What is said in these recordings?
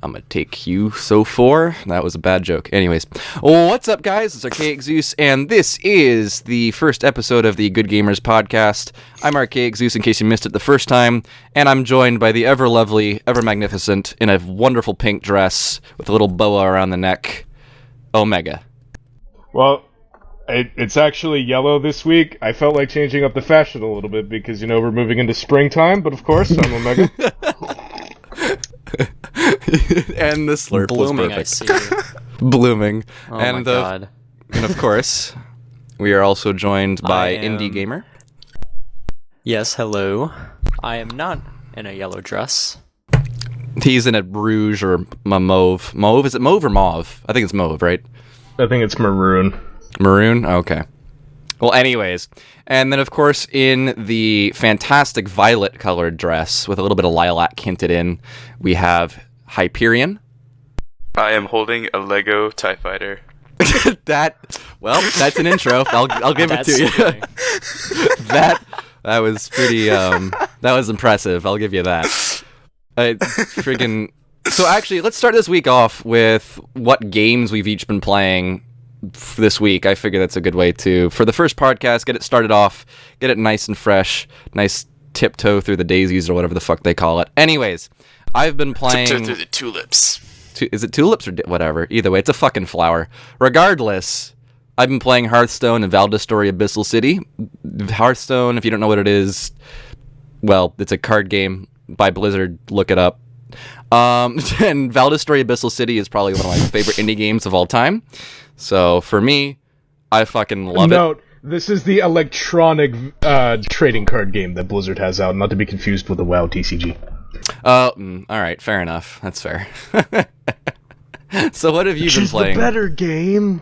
I'm gonna take you so far. That was a bad joke. Anyways, what's up, guys? It's Archaic Zeus, and this is the first episode of the Good Gamers Podcast. I'm Archaic Zeus, in case you missed it the first time, and I'm joined by the ever lovely, ever magnificent, in a wonderful pink dress with a little boa around the neck, Omega. Well, it's actually yellow this week. I felt like changing up the fashion a little bit because, we're moving into springtime, but of course, I'm Omega. And the slurp Blooming, was perfect. I see. Blooming. Oh and my god. And of course, we are also joined by Indie Gamer. Yes, hello. I am not in a yellow dress. He's in a rouge or a mauve. Mauve? Is it mauve or mauve? I think it's mauve, right? I think it's maroon. Maroon? Okay. Well, anyways. And then, of course, in the fantastic violet-colored dress with a little bit of lilac hinted in, we have Hyperion. I am holding a Lego TIE Fighter. That's an intro. I'll give it to you. that was pretty, that was impressive. I'll give you that. Friggin'... So actually, let's start this week off with what games we've each been playing this week. I figure that's a good way to, for the first podcast, get it started off, get it nice and fresh, nice tiptoe through the daisies or whatever the fuck they call it. Anyways, I've been playing... Tiptoe through the tulips. Is it tulips or whatever? Either way, it's a fucking flower. Regardless, I've been playing Hearthstone and Valda Story Abyssal City. Hearthstone, if you don't know what it is, well, it's a card game by Blizzard. Look it up. And Valda Story Abyssal City is probably one of my favorite indie games of all time. So, for me, I fucking love it. Note, this is the electronic trading card game that Blizzard has out, not to be confused with the WoW TCG. Alright, fair enough. That's fair. So what have you been playing? The better game?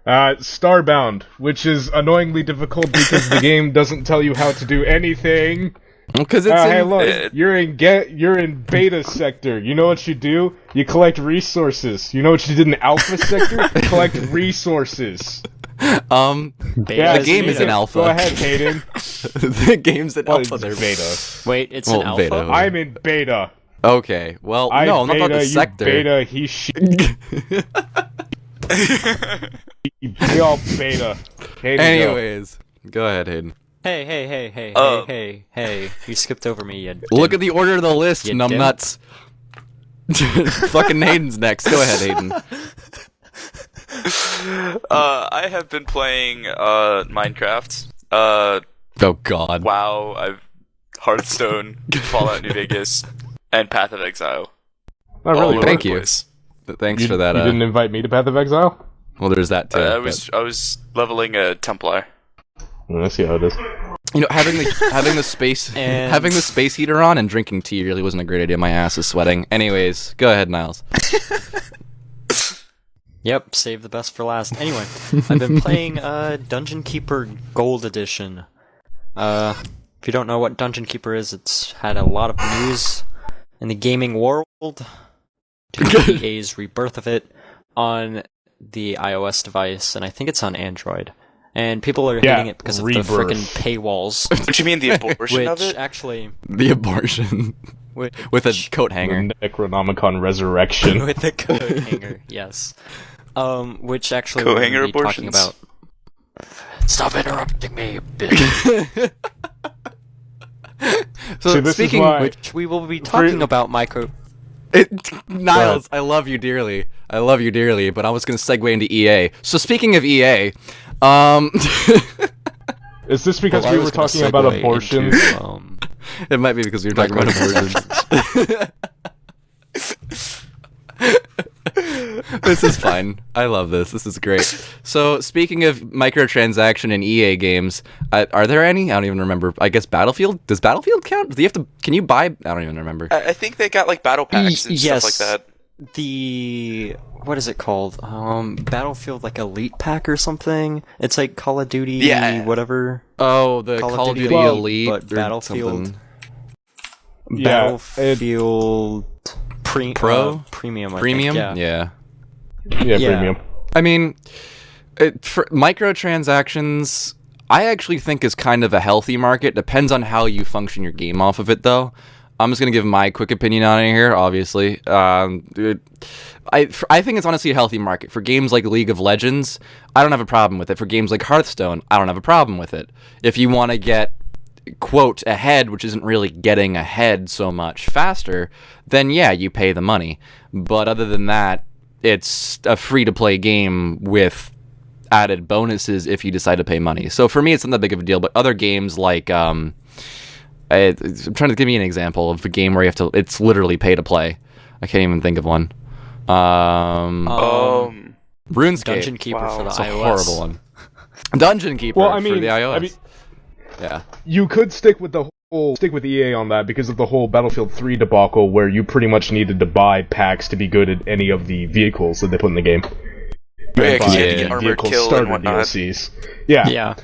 Starbound, which is annoyingly difficult because the game doesn't tell you how to do anything. Because it's hey, look, you're in beta sector. You know what you do? You collect resources. You know what you did in alpha sector? Collect resources. The game is in alpha. Go ahead, Hayden. The game's in alpha. They're beta. Wait, it's an alpha? Beta. I'm in beta. Okay, well, no, I'm not about the sector. Beta, he we all beta. Hayden, anyways, go ahead, Hayden. Hey, you skipped over me, you Look at the order of the list, you numbnuts. Fucking Hayden's next. Go ahead, Hayden. I have been playing Minecraft. Oh god. WoW, Hearthstone, Fallout New Vegas, and Path of Exile. Oh, really? Thank you. Thanks for that. You didn't invite me to Path of Exile? Well, there's that too. I was leveling a Templar. Let's see how it is. Having the space heater on and drinking tea really wasn't a great idea. My ass is sweating. Anyways, go ahead, Niles. Yep, save the best for last. Anyway, I've been playing Dungeon Keeper Gold Edition. If you don't know what Dungeon Keeper is, it's had a lot of news in the gaming world due to EA's rebirth of it on the iOS device, and I think it's on Android. And people are hating it because of the frickin' paywalls. What you mean, the abortion of it? Actually... The abortion. With a coat hanger. The Necronomicon Resurrection. With a coat hanger, yes. Which actually coat we're hanger going to be talking abortions. about... Stop interrupting me, bitch. So speaking of which, we will be talking about micro... Niles, I love you dearly, but I was going to segue into EA. So speaking of EA, is this because we were talking about abortions? It might be because we were talking about abortions. This is fun. I love this. This is great. So, speaking of microtransaction in EA games, are there any? I don't even remember. I guess Battlefield? Does Battlefield count? Do you have to? Can you buy? I don't even remember. I think they got like battle packs and stuff like that. What is it called? Battlefield like Elite Pack or something? It's like Call of Duty, whatever. Oh, the Call of Duty Elite, but Battlefield. Something. Battlefield Pro? Premium. Premium? I think, yeah. Yeah, Premium. I mean, for microtransactions, I actually think is kind of a healthy market. Depends on how you function your game off of it, though. I'm just gonna give my quick opinion on it here. Obviously, I think it's honestly a healthy market for games like League of Legends. I don't have a problem with it. For games like Hearthstone, I don't have a problem with it. If you want to get quote ahead, which isn't really getting ahead so much faster, then yeah, you pay the money. But other than that, it's a free-to-play game with added bonuses if you decide to pay money. So for me, it's not that big of a deal. But other games like I'm trying to give me an example of a game where you have to. It's literally pay to play. I can't even think of one. RuneScape. Dungeon Keeper for the It's iOS. a horrible one. Dungeon Keeper for the iOS. Yeah. You could stick with EA on that because of the whole Battlefield 3 debacle, where you pretty much needed to buy packs to be good at any of the vehicles that they put in the game. Yeah, because you had to Buy get armored vehicle kill and starter whatnot. DLCs. Yeah. Yeah.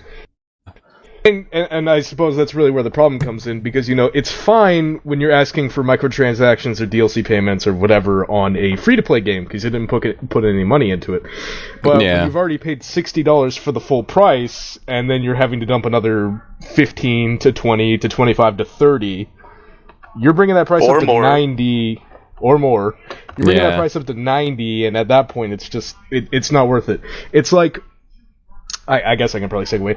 And I suppose that's really where the problem comes in, because, it's fine when you're asking for microtransactions or DLC payments or whatever on a free-to-play game, because you didn't put any money into it. But when you've already paid $60 for the full price, and then you're having to dump another 15 to 20 to 25 to 30, you're bringing that price up to 90 or more. You're bringing that price up to 90, and at that point, it's just, it's not worth it. It's like, I guess I can probably segue.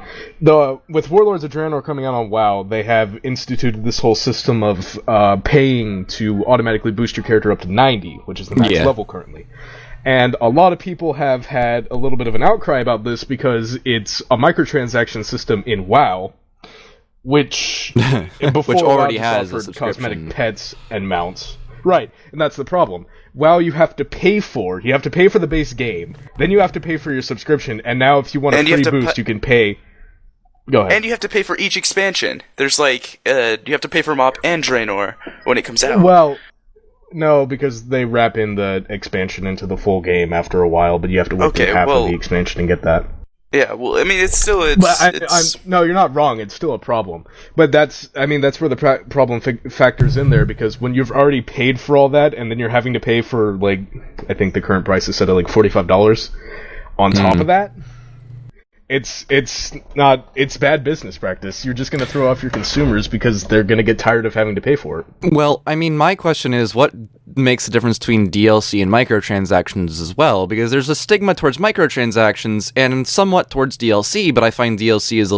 With Warlords of Draenor coming out on WoW, they have instituted this whole system of paying to automatically boost your character up to 90, which is the max level currently. And a lot of people have had a little bit of an outcry about this because it's a microtransaction system in WoW, which before already WoW has a offered subscription. cosmetic pets and mounts. Right, and that's the problem. WoW you have to pay for. You have to pay for the base game. Then you have to pay for your subscription, and now if you want a free boost, you can pay... Go ahead. And you have to pay for each expansion. There's you have to pay for Mop and Draenor when it comes out. Well, no, because they wrap in the expansion into the full game after a while, but you have to work through half of the expansion and get that. Yeah, well, I mean, it's still... No, you're not wrong. It's still a problem. But that's where the problem factors in there, because when you've already paid for all that, and then you're having to pay for, I think the current price is set at $45 on top of that, it's bad business practice. You're just going to throw off your consumers because they're going to get tired of having to pay for it. Well, I mean, my question is, what makes the difference between DLC and microtransactions as well? Because there's a stigma towards microtransactions and somewhat towards DLC, but I find DLC is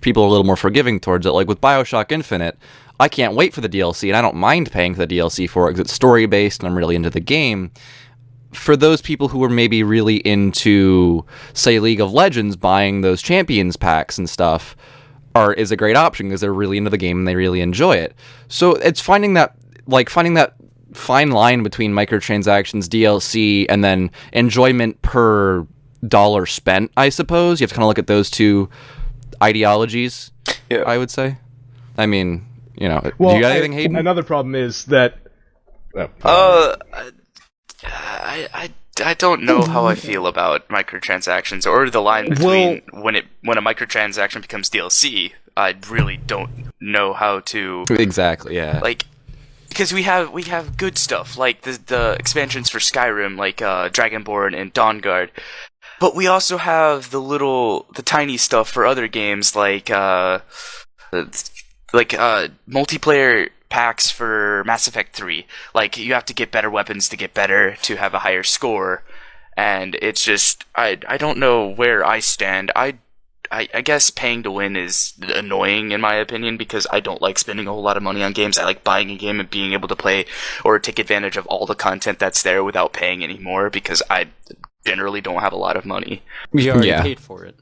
people are a little more forgiving towards it. Like with BioShock Infinite, I can't wait for the DLC, and I don't mind paying for the DLC for it because it's story-based and I'm really into the game. For those people who are maybe really into, say, League of Legends, buying those Champions packs and stuff is a great option because they're really into the game and they really enjoy it. So it's finding that fine line between microtransactions, DLC, and then enjoyment per dollar spent, I suppose. You have to kind of look at those two ideologies, I would say. I mean, do you got anything, Hayden? Another problem is that... I don't know how I feel about microtransactions or the line between when a microtransaction becomes DLC. I really don't know how to exactly. Yeah, because we have good stuff like the expansions for Skyrim, like Dragonborn and Dawnguard, but we also have the tiny stuff for other games like multiplayer packs for Mass Effect 3. Like, you have to get better weapons to get better to have a higher score, and it's just I don't know where I stand. I guess paying to win is annoying in my opinion because I don't like spending a whole lot of money on games. I like buying a game and being able to play or take advantage of all the content that's there without paying any more because I generally don't have a lot of money. You already paid for it.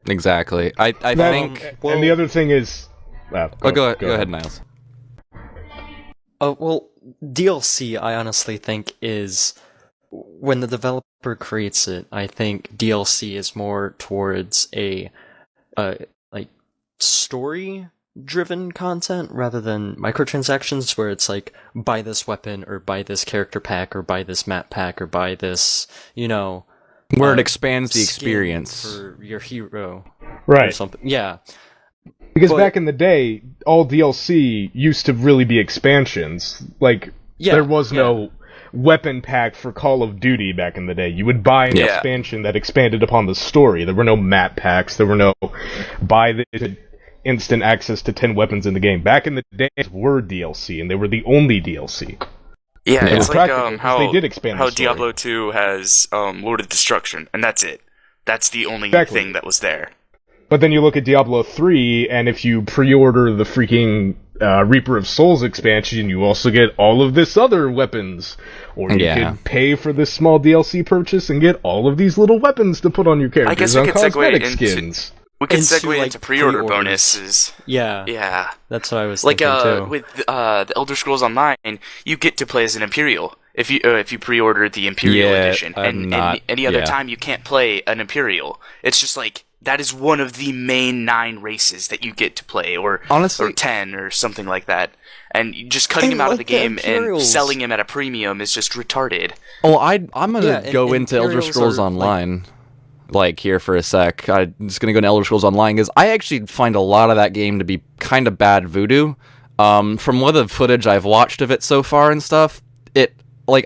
Exactly. I think... And the other thing is... Go ahead, Niles. Well, DLC, I honestly think is... When the developer creates it, I think DLC is more towards a story-driven content rather than microtransactions where it's like, buy this weapon, or buy this character pack, or buy this map pack, or buy this, where it expands the experience. For your hero. Right. Or something. Yeah. Because back in the day, all DLC used to really be expansions. There was no weapon pack for Call of Duty back in the day. You would buy an expansion that expanded upon the story. There were no map packs. There were no buy this instant access to 10 weapons in the game. Back in the day, were DLC, and they were the only DLC. Yeah, They it's were like practical, 'cause they did expand how the story. Diablo 2 has Lord of Destruction, and that's it. That's the only Exactly. thing that was there. But then you look at Diablo 3, and if you pre-order the freaking Reaper of Souls expansion, you also get all of this other weapons. Or you could pay for this small DLC purchase and get all of these little weapons to put on your characters. I guess we on could segue cosmetic into skins. into pre-order pre-orders. bonuses. Yeah, Yeah. that's what I was Like thinking too. with the Elder Scrolls Online, you get to play as an Imperial if you pre-order the Imperial edition, and any other time you can't play an Imperial. It's just like that is one of the main 9 races that you get to play, or Honestly, or 10 or something like that. And just cutting him out of the game and selling him at a premium is just retarded. Oh, I'm gonna go and into Elder Imperials Scrolls are, Online. Like here for a sec. I'm just gonna go into Elder Scrolls Online because I actually find a lot of that game to be kind of bad voodoo. From what the footage I've watched of it so far and stuff,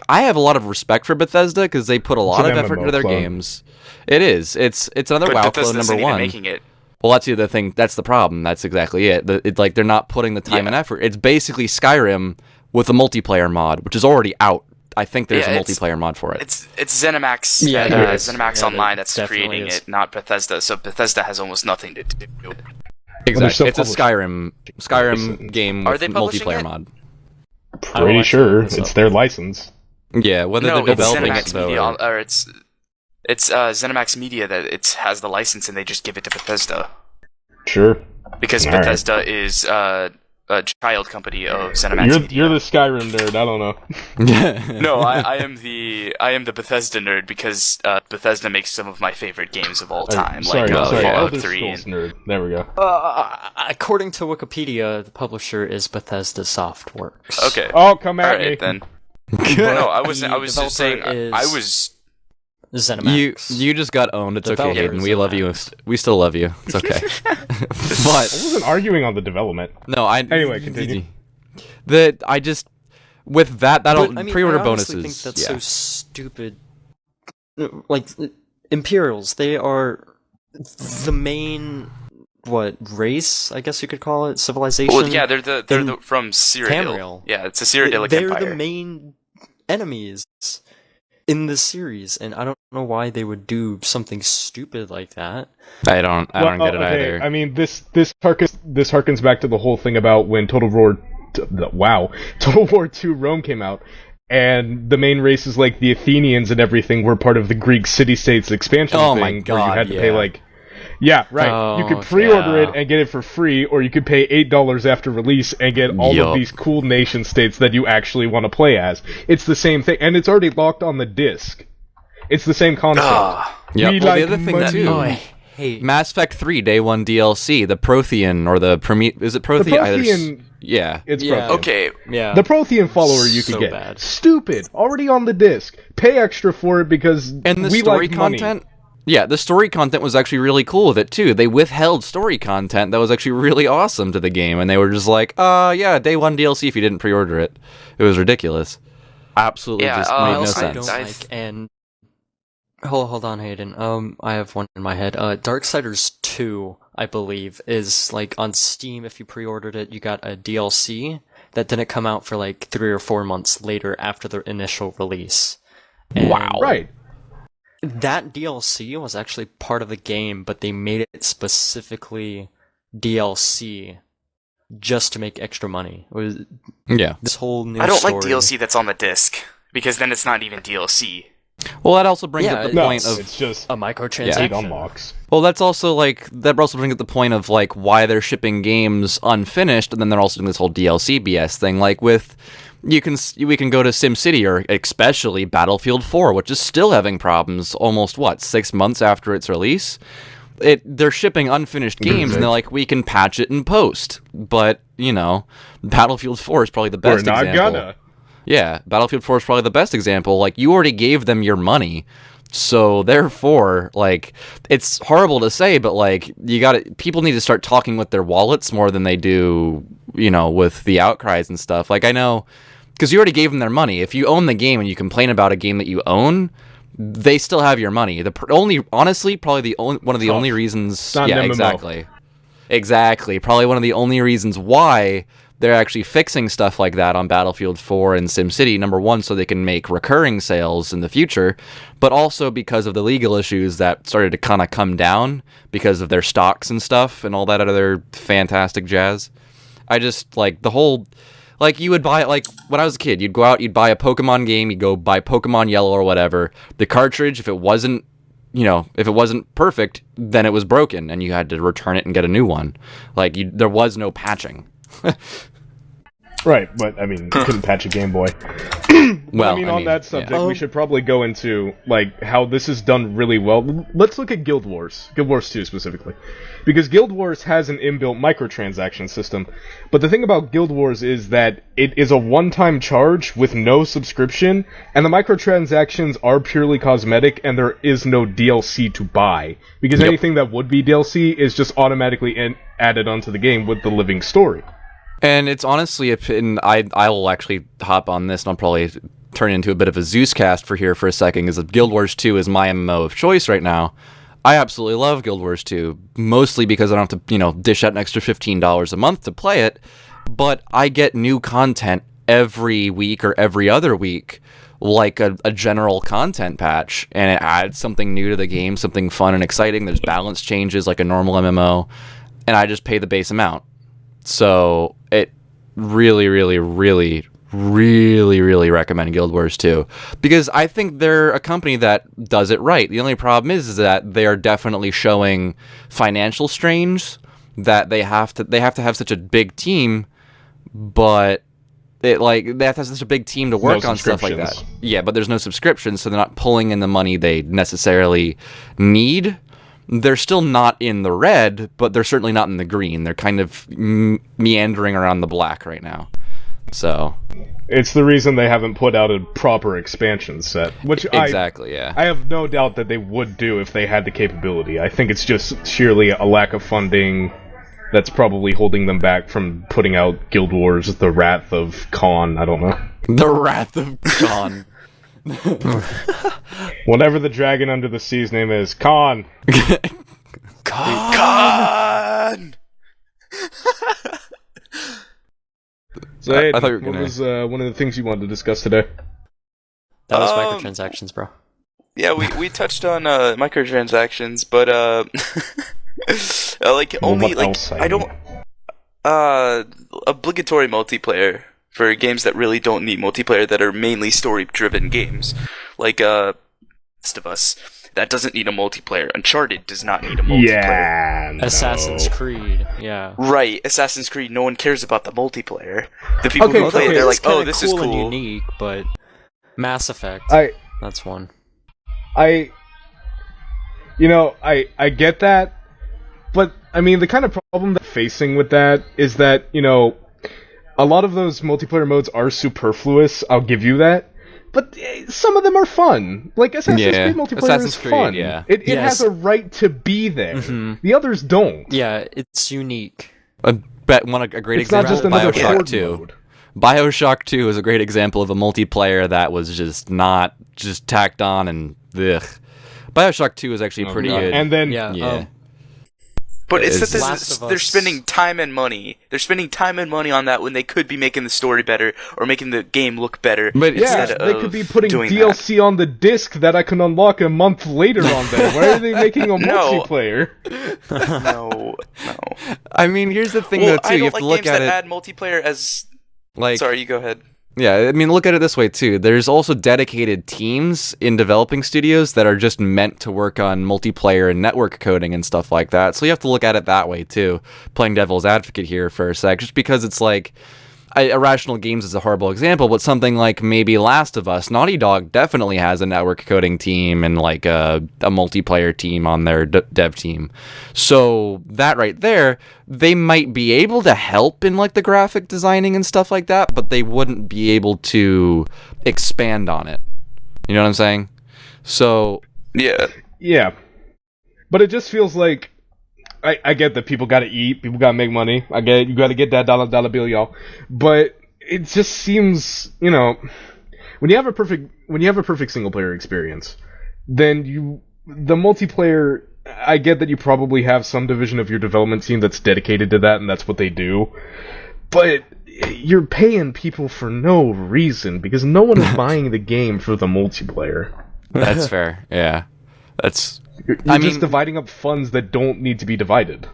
I have a lot of respect for Bethesda because they put a lot of effort into their games. It is. It's another But WoW Bethesda clone, isn't number even one. making it. Well, that's the other thing. That's the problem. That's exactly it. It's like they're not putting the time and effort. It's basically Skyrim with a multiplayer mod, which is already out. I think there's a multiplayer mod for it. It's ZeniMax, ZeniMax Online that's creating it, not Bethesda. So Bethesda has almost nothing to do with it. Exactly. It's a Skyrim game with publishing multiplayer it? mod. Pretty sure it's their license. Yeah, whether No, they're it's developing it ZeniMax though. Media, or it's ZeniMax Media that it has the license, and they just give it to Bethesda Sure. because All right. Bethesda is a child company of ZeniMax Media. You're the Skyrim nerd. I don't know. No, I am the Bethesda nerd because Bethesda makes some of my favorite games of all time, Sorry, like sorry. Fallout Elder 3. Scrolls nerd. There we go. According to Wikipedia, the publisher is Bethesda Softworks. Okay. Oh, come at me. Alright then. No, I was The just saying. developer I is- was. ZeniMax. You just got owned. It's okay, Developer Hayden. We love you. We still love you. It's okay. I But wasn't arguing on the development. no, I Anyway, continue. With that'll But, I mean, pre-order I honestly bonuses. think that's so stupid. Like Imperials, they are the main race, I guess you could call it, civilization. Well, yeah, they're the from Cyrodiil. Tamriel. Yeah, it's a Cyrodiilic They're empire. the main enemies in the series, and I don't know why they would do something stupid like that. I don't get it either. I mean, this harkens back to the whole thing about when Total War 2 Rome came out, and the main races like the Athenians and everything were part of the Greek city-states expansion Oh thing, my where God, you had to yeah. pay like. Yeah, right. You could pre-order it and get it for free, or you could pay $8 after release and get all of these cool nation states that you actually want to play as. It's the same thing, and it's already locked on the disc. It's the same concept. Yep. We Well, like the other thing money. too. Oh, I hate. Mass Effect 3 Day 1 DLC, the Prothean or the is it Prothean? The Prothean- Yeah. It's Yeah. Prothean. Okay, Yeah. The Prothean follower you So could get. bad. Stupid. Already on the disc. Pay extra for it because And the we story like money. content? Yeah, the story content was actually really cool with it too. They withheld story content that was actually really awesome to the game, and they were just like, yeah, Day 1 DLC if you didn't pre-order it. It was ridiculous. Absolutely Yeah, just I made no also sense. don't like, and hold on, Hayden. I have one in my head. Darksiders 2, I believe, is like on Steam. If you pre-ordered it, you got a DLC that didn't come out for like 3 or 4 months later after the initial release. And Right. that DLC was actually part of the game, but they made it specifically DLC just to make extra money. It was Yeah. this whole new I don't story. like DLC that's on the disc because then it's not even DLC. Well, that also brings up the No, point of it's just a microtransaction. it unlocks. Well, that's also like that also brings up the point of like why they're shipping games unfinished, and then they're also doing this whole DLC BS thing. Like with we can go to SimCity or especially Battlefield 4, which is still having problems. Almost 6 months after its release, they're shipping unfinished games, and they're like, we can patch it in post. But Battlefield 4 is probably the best We're not example. gonna. Yeah, Battlefield 4 is probably the best example. Like, you already gave them your money, so therefore, like, it's horrible to say, but like, people need to start talking with their wallets more than they do, with the outcries and stuff. Like, I know, because you already gave them their money. If you own the game and you complain about a game that you own, they still have your money. Honestly, probably one of the only reasons. not Yeah, an MMO. exactly. Exactly. Probably one of the only reasons why they're actually fixing stuff like that on Battlefield 4 and SimCity. Number one, so they can make recurring sales in the future, but also because of the legal issues that started to kind of come down because of their stocks and stuff and all that other fantastic jazz. I just, like, the whole... Like, you would buy, like, when I was a kid, you'd go out, you'd buy a Pokemon game, you'd go buy Pokemon Yellow or whatever. The cartridge, if it wasn't perfect, then it was broken, and you had to return it and get a new one. Like, there was no patching. Right, but, I mean, you couldn't patch a Game Boy. Well, on that subject, we should probably go into, like, how this is done really well. Let's look at Guild Wars 2 specifically. Because Guild Wars has an inbuilt microtransaction system, but the thing about Guild Wars is that it is a one-time charge with no subscription, and the microtransactions are purely cosmetic, and there is no DLC to buy. Because anything that would be DLC is just automatically added onto the game with the living story. And it's honestly, I will actually hop on this, and I'll probably turn into a bit of a Zeus cast for a second, because Guild Wars 2 is my MMO of choice right now. I absolutely love Guild Wars 2, mostly because I don't have to, dish out an extra $15 a month to play it, but I get new content every week or every other week, like a general content patch, and it adds something new to the game, something fun and exciting. There's balance changes like a normal MMO, and I just pay the base amount. So it really, really, really, really, really recommend Guild Wars 2, because I think they're a company that does it right. The only problem is that they are definitely showing financial strains, that they have to have such a big team, but they have to have such a big team to work on stuff like that. Yeah, but there's no subscriptions, so they're not pulling in the money they necessarily need. They're still not in the red, but they're certainly not in the green. They're kind of meandering around the black right now. So it's the reason they haven't put out a proper expansion set, which exactly, I have no doubt that they would do if they had the capability. I think it's just sheerly a lack of funding that's probably holding them back from putting out Guild Wars: The Wrath of Khan. I don't know. The Wrath of Khan. Whatever the dragon under the sea's name is, Khan. Khan. So, Aiden, I thought you were gonna... what was one of the things you wanted to discuss today? That was microtransactions, bro. Yeah, we touched on microtransactions, but like only like I don't obligatory multiplayer for games that really don't need multiplayer, that are mainly story-driven games, like Last of Us. That doesn't need a multiplayer. Uncharted does not need a multiplayer. Yeah, no. Assassin's Creed, yeah. Right, Assassin's Creed, no one cares about the multiplayer. The people who play it, they're like, oh, this is cool. And unique, but Mass Effect, that's one. I get that, but, I mean, the kind of problem that I'm facing with that is that, a lot of those multiplayer modes are superfluous, I'll give you that. But some of them are fun. Like, Assassin's Creed multiplayer is fun. Yeah. It has a right to be there. Mm-hmm. The others don't. Yeah, it's unique. A great it's example not just another BioShock 2. Mode. BioShock 2 is a great example of a multiplayer that was just not just tacked on and ugh. BioShock 2 is actually pretty good. And then but it's that they're spending time and money. They're spending time and money on that when they could be making the story better or making the game look better. But they could be putting DLC on the disc that I can unlock a month later on there. Why are they making a multiplayer? No. I mean, here's the thing, though, too. You have to look at it. I don't like games that add multiplayer as... Sorry, you go ahead. Yeah, I mean, look at it this way, too. There's also dedicated teams in developing studios that are just meant to work on multiplayer and network coding and stuff like that. So you have to look at it that way, too. Playing devil's advocate here for a sec, just because it's like... Irrational Games is a horrible example, but something like maybe Last of Us, Naughty Dog definitely has a network coding team and like a multiplayer team on their dev team. So that right there, they might be able to help in like the graphic designing and stuff like that, but they wouldn't be able to expand on it. You know what I'm saying? So yeah, but it just feels like I get that people gotta eat, people gotta make money. I get it, you gotta get that dollar bill, y'all. But it just seems, when you have a perfect single player experience, then the multiplayer I get that you probably have some division of your development team that's dedicated to that, and that's what they do. But you're paying people for no reason, because no one is buying the game for the multiplayer. That's fair. Yeah, You're just dividing up funds that don't need to be divided.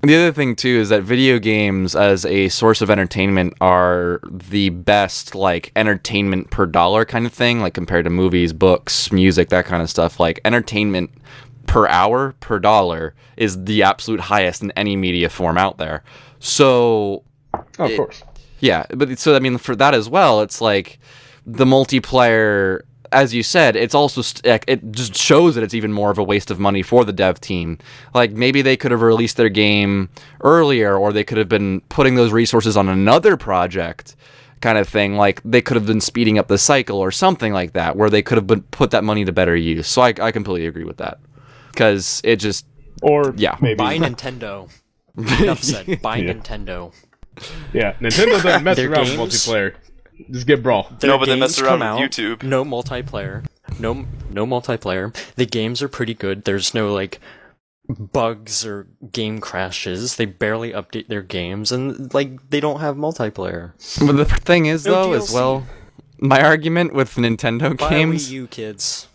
The other thing, too, is that video games as a source of entertainment are the best, like, entertainment per dollar kind of thing, like, compared to movies, books, music, that kind of stuff. Like, entertainment per hour, per dollar, is the absolute highest in any media form out there. So... Of course. Yeah, but so, I mean, for that as well, it's like, the multiplayer... As you said, it's also it just shows that it's even more of a waste of money for the dev team. Like, maybe they could have released their game earlier, or they could have been putting those resources on another project kind of thing. Like, they could have been speeding up the cycle or something like that, where they could have put that money to better use. So I completely agree with that. Because it just... Or, yeah. maybe. Buy Nintendo. Enough said. Buy Nintendo. Yeah, Nintendo doesn't mess Their around with games- multiplayer. Just get brawl. No, but they mess games around come with out, YouTube. No multiplayer. No multiplayer. The games are pretty good. There's no, like, bugs or game crashes. They barely update their games, and, like, they don't have multiplayer. But the thing is, No though, as DLC. well, my argument with Nintendo Buy games... Wii U, kids.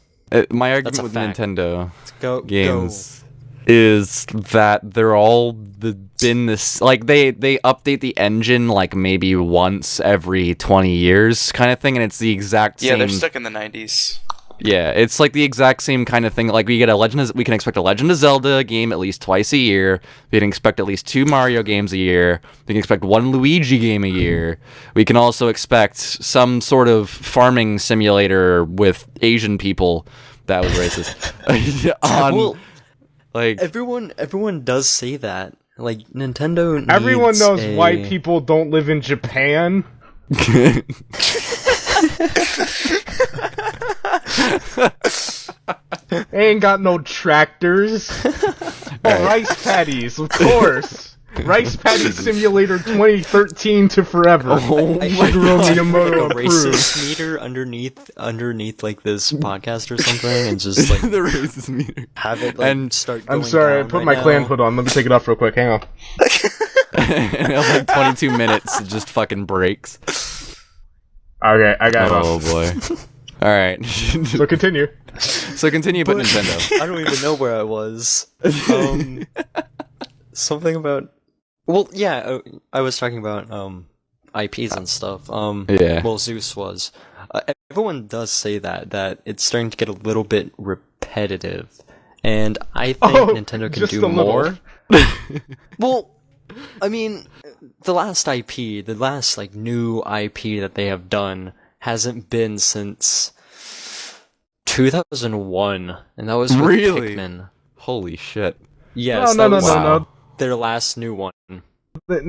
my That's argument a with fact. Nintendo Go. games is that they're all been this, like, they update the engine like maybe once every 20 years kind of thing, and it's the exact same. Yeah, they're stuck in the 90s. Yeah, it's like the exact same kind of thing. Like, we can expect a Legend of Zelda game at least twice a year. We can expect at least 2 Mario games a year. We can expect 1 Luigi game a year. We can also expect some sort of farming simulator with Asian people. That was racist. Well, like, everyone does say that. Like, Nintendo needs Everyone knows a... white people don't live in Japan. They ain't got no tractors. Rice patties, of course. Rice Patty Simulator 2013 to forever. Oh I my should God. like Miyamoto a approved. racist meter underneath like this podcast or something, and just like the racist meter. have it like And start. Going I'm sorry, I down put right my now. clan hood on. Let me take it off real quick. Hang on. And like 22 minutes, it just fucking breaks. Okay, I got it Oh off. boy. All right. So continue. So continue, but Nintendo. I don't even know where I was. Something about. Well, yeah, I was talking about IPs and stuff. Yeah. Well, Zeus was. Everyone does say that it's starting to get a little bit repetitive, and I think Nintendo can just do a little. more. Well, I mean, the last like new IP that they have done hasn't been since 2001, and that was with Really? Pikmin. Holy shit. Yes, No, that was Wow. their last new one.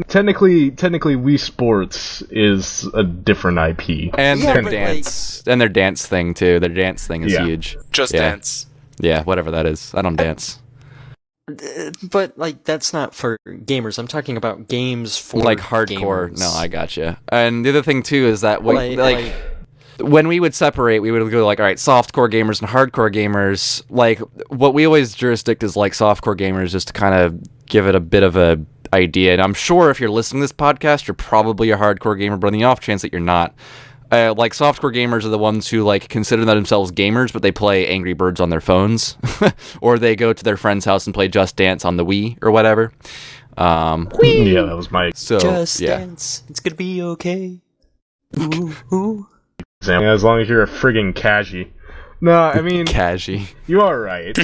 Technically, Wii Sports is a different IP. And Yeah, their but, dance, and their dance thing too. Their dance thing is Yeah. huge. Just Yeah. Dance. Yeah, whatever that is. I don't dance. But like, that's not for gamers. I'm talking about games for Like hardcore. gamers. No, I gotcha. And the other thing too is that Like- when we would separate, we would go like, all right, softcore gamers and hardcore gamers. Like, what we always jurisdict is like softcore gamers, just to kind of give it a bit of a idea. And I'm sure if you're listening to this podcast, you're probably a hardcore gamer, but on the off chance that you're not, like, softcore gamers are the ones who like consider themselves gamers, but they play Angry Birds on their phones, or they go to their friend's house and play Just Dance on the Wii or whatever. Yeah, that was my So Just yeah. dance. It's gonna be okay. Ooh, ooh. example. Yeah, as long as you're a friggin' cashy. No, I mean, Cashy. you are right.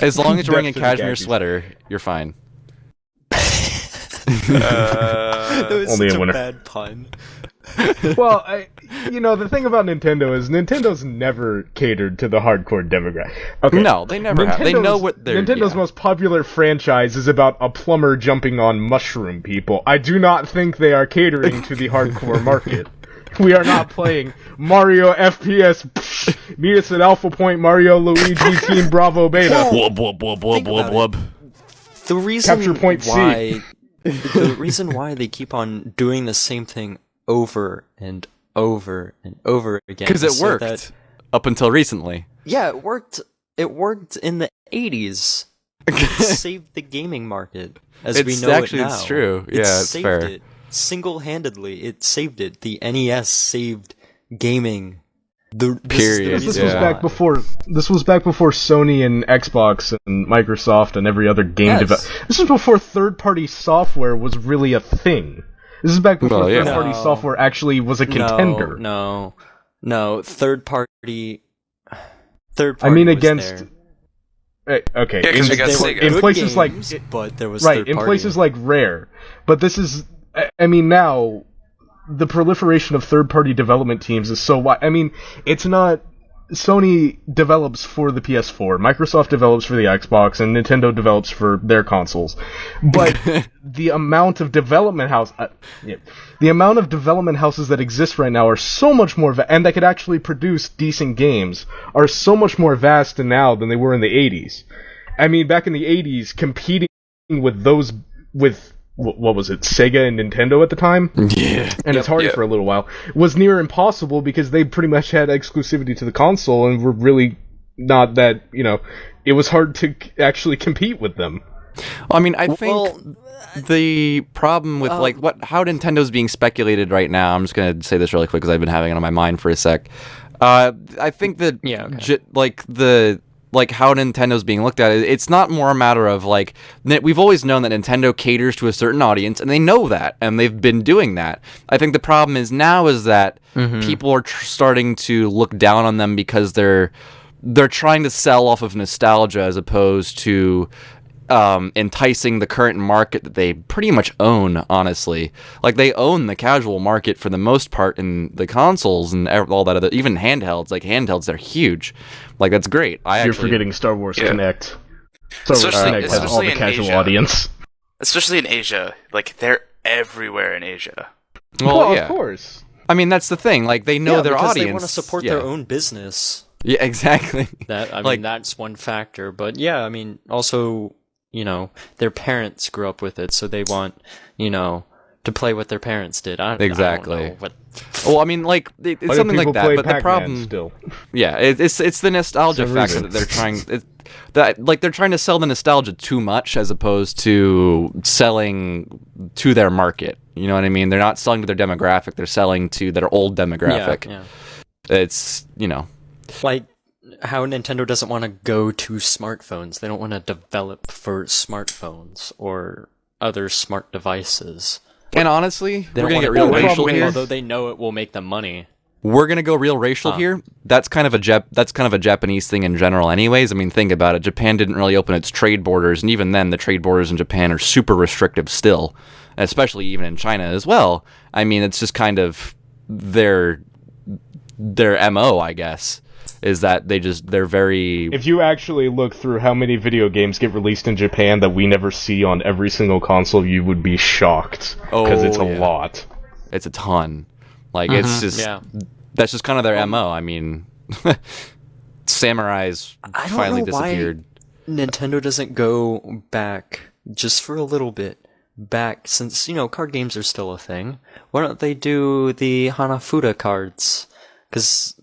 As long as you're wearing a Depth to the cashmere khakis. sweater, you're fine. That was Only such in a winter. bad pun. Well, the thing about Nintendo is Nintendo's never catered to the hardcore demographic. Okay. No, they never have. They know what they're... Nintendo's yeah. most popular franchise is about a plumber jumping on mushroom people. I do not think they are catering to the hardcore market. We are not playing Mario FPS. Psh, meet us at Alpha Point, Mario, Luigi, Team Bravo, Beta. Wub, wub, wub, wub, Think wub, about wub. The reason Capture point C. why the reason why they keep on doing the same thing over and over and over again Because it is so worked that- up until recently. yeah, it worked. It worked in the 80s, It saved the gaming market as we know actually, it now. it's true. Yeah, it's saved fair. it single-handedly. It saved it. The NES saved gaming. Period. This Yeah. was back before. This was back before Sony and Xbox and Microsoft and every other game Yes. This was before third-party software was really a thing. This is back before Well, yeah. third-party software actually was a contender. No. Third party. I mean, was against. there. Okay, Yeah, 'cause in, we got They were Sega. in good places like games, but there was right third in party. places like Rare, but this is. I mean, now the proliferation of third-party development teams is so wide. I mean, it's not. Sony develops for the PS4, Microsoft develops for the Xbox, and Nintendo develops for their consoles. But the amount of development the amount of development houses that exist right now are so much more and that could actually produce decent games are so much more vast now than they were in the 80s. I mean, back in the 80s, competing with what was it, Sega and Nintendo at the time? Yeah. And Atari for a little while, was near impossible because they pretty much had exclusivity to the console and were really not that, it was hard to actually compete with them. I mean, I think the problem with how Nintendo's being speculated right now. I'm just gonna say this really quick because I've been having it on my mind for a sec. I think that how Nintendo's being looked at, it's not more a matter of we've always known that Nintendo caters to a certain audience, and they know that, and they've been doing that. I think the problem is now is that people are starting to look down on them because they're trying to sell off of nostalgia as opposed to enticing the current market that they pretty much own, honestly. They own the casual market for the most part in the consoles and all that other, even handhelds. Handhelds, they're huge. That's great. You're forgetting Star Wars Connect. Star Wars Especially- Connect has all especially the in casual Asia. audience. Especially in Asia. They're everywhere in Asia. Well, yeah. Of course. I mean, that's the thing. They know their because audience. They want to support their own business. Yeah, exactly. That's one factor. But yeah, I mean, also, their parents grew up with it, so they want, to play what their parents did. Exactly. I don't know what. Well, I mean, it's something like that, but the problem, still. yeah, it's the nostalgia factor that they're trying. They're trying to sell the nostalgia too much as opposed to selling to their market. You know what I mean? They're not selling to their demographic; they're selling to their old demographic. Yeah. It's Like how Nintendo doesn't want to go to smartphones. They don't want to develop for smartphones or other smart devices. And honestly, They we're don't gonna get wanna real go racial mainstream, here. although they know it will make them money. We're gonna go real racial here. That's kind of a Japanese thing in general, anyways. I mean, think about it. Japan didn't really open its trade borders, and even then, the trade borders in Japan are super restrictive still, especially even in China as well. I mean, it's just kind of their MO, I guess, is that they're very. If you actually look through how many video games get released in Japan that we never see on every single console, you would be shocked because it's a lot. It's a ton. It's just that's just kind of their MO. I mean, Samurai's I don't finally know disappeared. why Nintendo doesn't go back just for a little bit back, since card games are still a thing. Why don't they do the Hanafuda cards? Because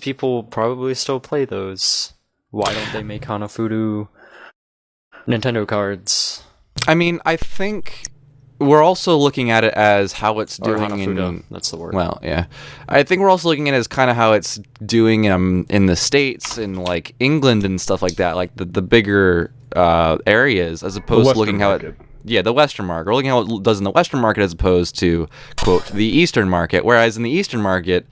people probably still play those. Why don't they make Hanafuda Nintendo cards? I mean, I think we're also looking at it as how it's Or doing Hanafuda, that's the word. Well, yeah. I think we're also looking at it as kind of how it's doing in the States, in England and stuff like that, the bigger areas, as opposed to looking how it. Yeah, the Western market. We're looking at how it does in the Western market as opposed to, quote, the Eastern market. Whereas in the Eastern market,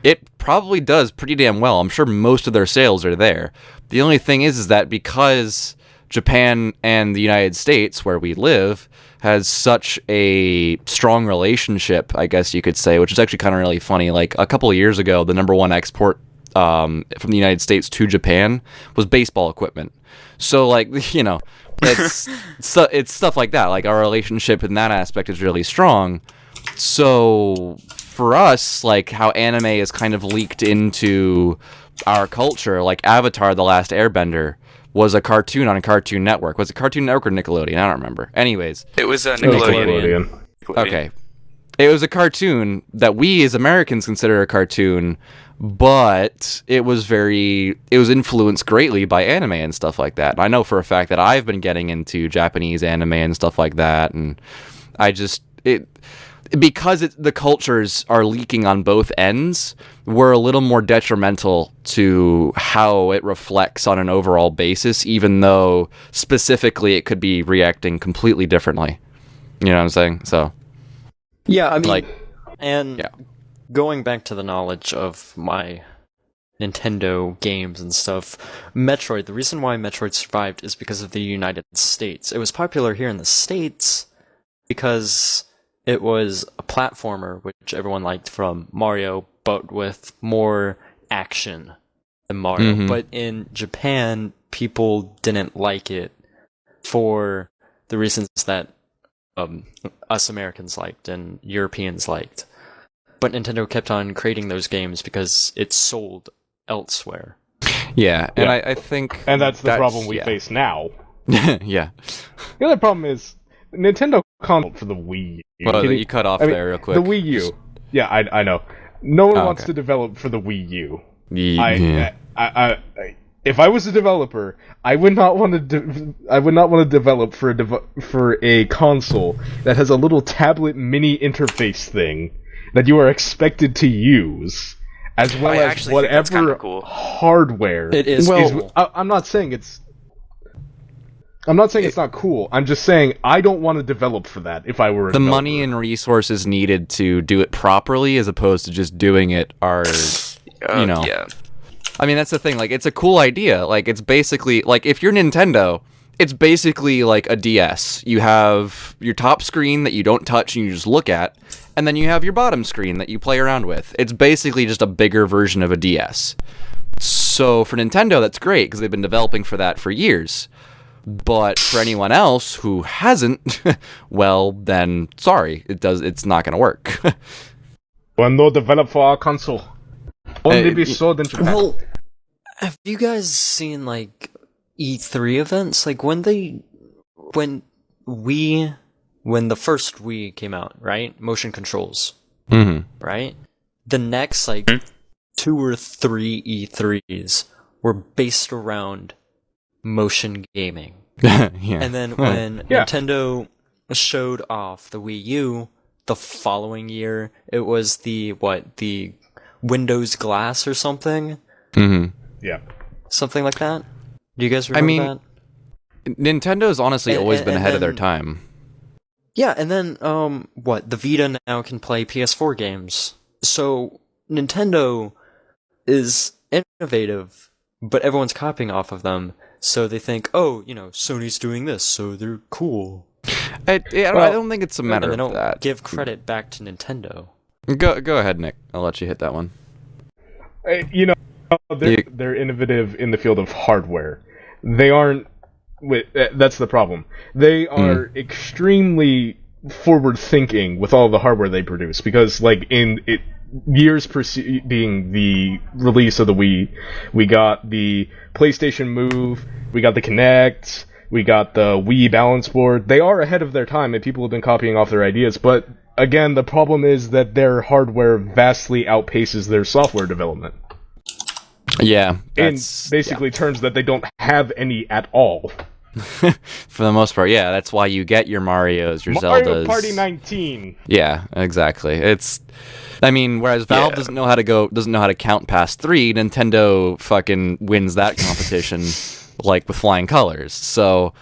it probably does pretty damn well. I'm sure most of their sales are there. The only thing is that because Japan and the United States, where we live, has such a strong relationship, I guess you could say, which is actually kind of really funny. A couple of years ago, the number one export from the United States to Japan was baseball equipment. So, it's stuff like that. Our relationship in that aspect is really strong. So for us, how anime is kind of leaked into our culture, Avatar: The Last Airbender was a cartoon on a Cartoon Network. Was it Cartoon Network or Nickelodeon? I don't remember. Anyways. It was Nickelodeon. Okay. It was a cartoon that we as Americans consider a cartoon, but it was influenced greatly by anime and stuff like that. And I know for a fact that I've been getting into Japanese anime and stuff like that, and because the cultures are leaking on both ends, we're a little more detrimental to how it reflects on an overall basis, even though specifically it could be reacting completely differently. You know what I'm saying? So, yeah, I mean, like, going back to the knowledge of my Nintendo games and stuff, Metroid, the reason why Metroid survived is because of the United States. It was popular here in the States because it was a platformer, which everyone liked from Mario, but with more action than Mario. Mm-hmm. But in Japan, people didn't like it for the reasons that us Americans liked and Europeans liked. But Nintendo kept on creating those games because it sold elsewhere. Yeah, and I think... And that's the problem we face now. Yeah. The other problem is Nintendo console for the Wii U. Well, you cut off there real quick. The Wii U. Yeah, I know. No one wants to develop for the Wii U. Yeah. If I was a developer, I would not want to develop for a console that has a little tablet mini interface thing that you are expected to use, as well as whatever hardware. It is. I'm not saying it's not cool. I'm just saying I don't want to develop for that if I were a developer. Money and resources needed to do it properly as opposed to just doing it are, Yeah. I mean, that's the thing. Like, it's a cool idea. Like, it's basically, like, if you're Nintendo, it's basically like a DS. You have your top screen that you don't touch and you just look at, and then you have your bottom screen that you play around with. It's basically just a bigger version of a DS. So for Nintendo, that's great because they've been developing for that for years. But for anyone else who hasn't, well, then sorry, it's not going to work. Well, no develop for our console. Only be sold in Japan. Well, have you guys seen like E3 events? Like when the first Wii came out, right? Motion controls. Mm-hmm. Right? The next like 2 or 3 E3s were based around motion gaming. Yeah. And then when Nintendo showed off the Wii U, the following year it was the Windows Glass or something? Mm-hmm. Yeah. Something like that? Do you guys remember that? Nintendo's honestly always been ahead of their time. Yeah, and then, the Vita now can play PS4 games. So, Nintendo is innovative, but everyone's copying off of them. So they think, Sony's doing this, so they're cool. I don't think it's a matter of that. They don't give credit back to Nintendo. Go ahead, Nick. I'll let you hit that one. They're innovative in the field of hardware. They aren't. That's the problem. They are extremely forward-thinking with all the hardware they produce. Because, years preceding the release of the Wii, we got the PlayStation Move, we got the Kinect, we got the Wii Balance Board. They are ahead of their time, and people have been copying off their ideas, but again, the problem is that their hardware vastly outpaces their software development. Yeah. In basically terms that they don't have any at all. For the most part, yeah. That's why you get your Marios, your Mario Zeldas. Party 19. Yeah, exactly. Whereas Valve doesn't know how to count past 3, Nintendo fucking wins that competition with flying colors. So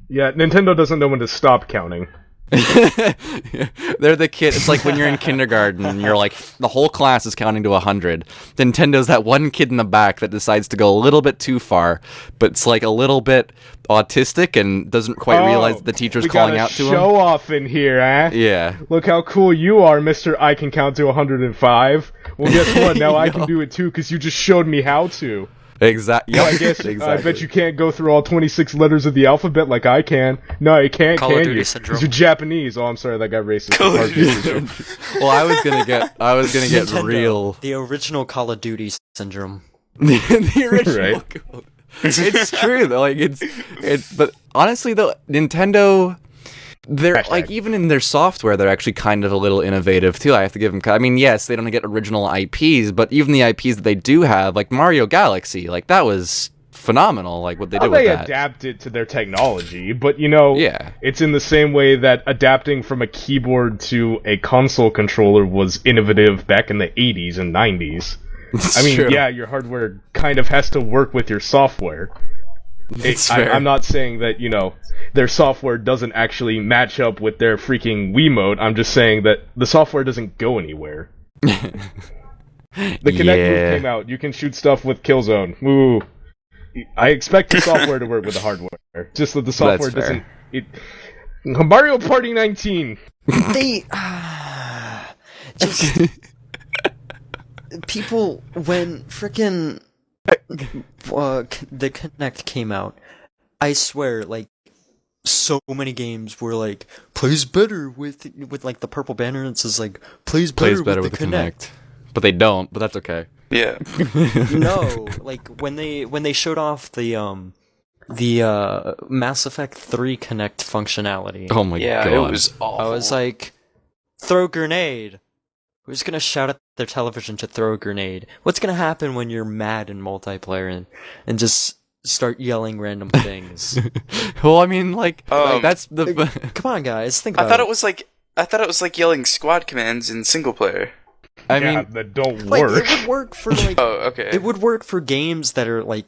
yeah, Nintendo doesn't know when to stop counting. They're the kid. It's like when you're in kindergarten and you're like, the whole class is counting to 100. Nintendo's that one kid in the back that decides to go a little bit too far, but it's like a little bit autistic and doesn't quite realize that the teacher's calling out to him. Show off in here, eh? Yeah. Look how cool you are, Mr. I can count to 105. Well, guess what? Now I can do it too, because you just showed me how to. Exactly. I guess I bet you can't go through all 26 letters of the alphabet like I can. No, you can't. Call of Duty syndrome. Because you're Japanese. Oh, I'm sorry, that got racist. Well, I was gonna get Nintendo, real. The original Call of Duty syndrome. The original. Right. It's true though. But honestly though, Nintendo, they're Hashtag. like, even in their software, they're actually kind of a little innovative too. I have to give them. I mean, yes, they don't get original IPs, but even the IPs that they do have, like Mario Galaxy, like that was phenomenal. Like what they did with They that. adapt it to their technology, but you know, Yeah. it's in the same way that adapting from a keyboard to a console controller was innovative back in the 80s and 90s. I mean, true. yeah, your hardware kind of has to work with your software. It's fair. I'm not saying that, you know, their software doesn't actually match up with their freaking Wiimote. I'm just saying that the software doesn't go anywhere. The Kinect move came out. You can shoot stuff with Killzone. Ooh. I expect the software to work with the hardware. Just that the software That's doesn't... Mario Party 19! They just people when frickin' the Kinect came out, I swear, like so many games were like plays better with like the purple banner and it says like plays better with the Kinect. But they don't. But that's okay. Yeah. No, like when they showed off the Mass Effect 3 Kinect functionality. Oh my Yeah, god. it was awful. I was like, throw grenade. Who's gonna shout at their television to throw a grenade? What's gonna happen when you're mad in multiplayer and just start yelling random things? Well, I mean, like that's the. Come on, guys, think I about thought it. it was like yelling squad commands in single player. I Yeah, mean, that don't Like, work. it would work for like Oh, okay. it would work for games that are like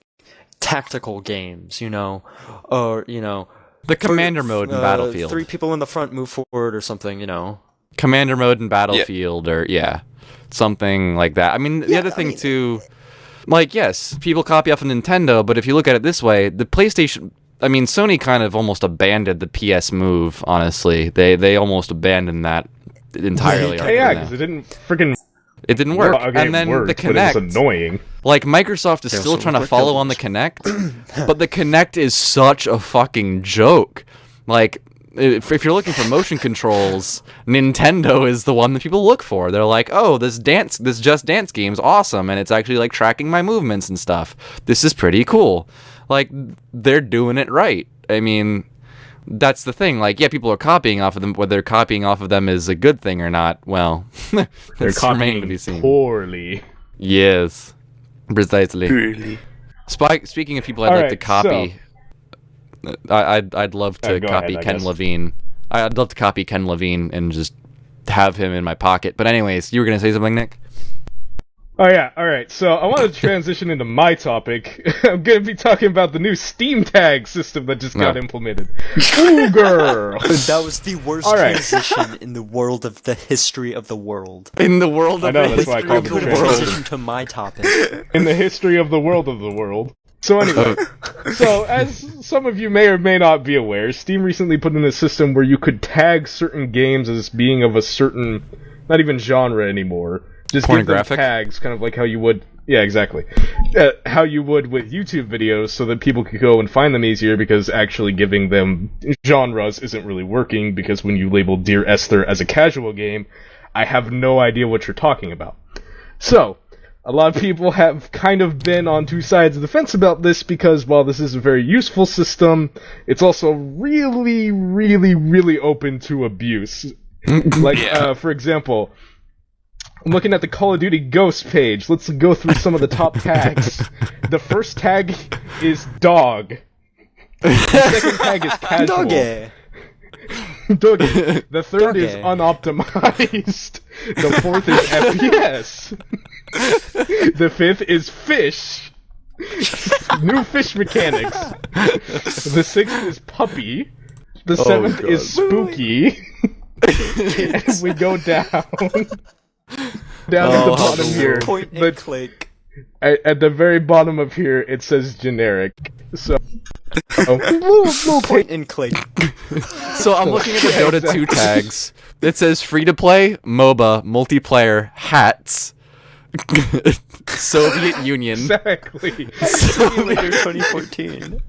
tactical games, you know, or you know, the commander mode in Battlefield. 3 people in the front move forward or something, you know. Commander mode in Battlefield, or something like that. I mean, the other thing too, like, yes, people copy off of Nintendo, but if you look at it this way, the PlayStation. I mean, Sony kind of almost abandoned the PS Move. Honestly, they almost abandoned that entirely. Yeah, because it didn't freaking... It didn't work. Well, okay, And then it worked, the but it was Kinect, annoying. like Microsoft is still also trying to worked follow out. on the Kinect, but the Kinect is such a fucking joke. Like, if you're looking for motion controls, Nintendo is the one that people look for. They're like, oh, this Just Dance game's awesome, and it's actually like tracking my movements and stuff. This is pretty cool. Like, they're doing it right. I mean, that's the thing. Like, yeah, people are copying off of them. Whether they're copying off of them is a good thing or not, well, They're it's remain to copying be seen. poorly. Yes, precisely. Really? Speaking of people I'd like to copy, I'd love to go copy ahead, I Ken guess. Levine. I'd love to copy Ken Levine and just have him in my pocket. But anyways, you were gonna say something, Nick? Oh yeah, alright, so I want to transition into my topic. I'm gonna be talking about the new Steam Tag system that just got No. implemented. Ooh, girl! That was the worst All right. transition in the world of the history of the world. In the world of I know, the that's why I history called of it the Good transition. world. transition to my topic. In the history of the world. So anyway, so as some of you may or may not be aware, Steam recently put in a system where you could tag certain games as being of a certain, not even genre anymore, just give them Pornographic? tags, kind of like how you would, yeah, exactly, how you would with YouTube videos, so that people could go and find them easier, because actually giving them genres isn't really working, because when you label Dear Esther as a casual game, I have no idea what you're talking about. So, a lot of people have kind of been on two sides of the fence about this, because while this is a very useful system, it's also really, really, really open to abuse. Like, for example, I'm looking at the Call of Duty Ghost page. Let's go through some of the top tags. The first tag is dog. The second tag is casual. Doggy. Doggy. The third is Doggy. unoptimized. The fourth is FPS. The fifth is fish. New fish mechanics. The sixth is puppy. The seventh God. is spooky. And we go down. Down at the bottom here. Point and But click. at the very bottom of here, it says generic. So, we'll Point and click. So I'm looking at the Dota 2 tags. It says free to play, MOBA, multiplayer, hats, Soviet Union, exactly. Simulator 2014.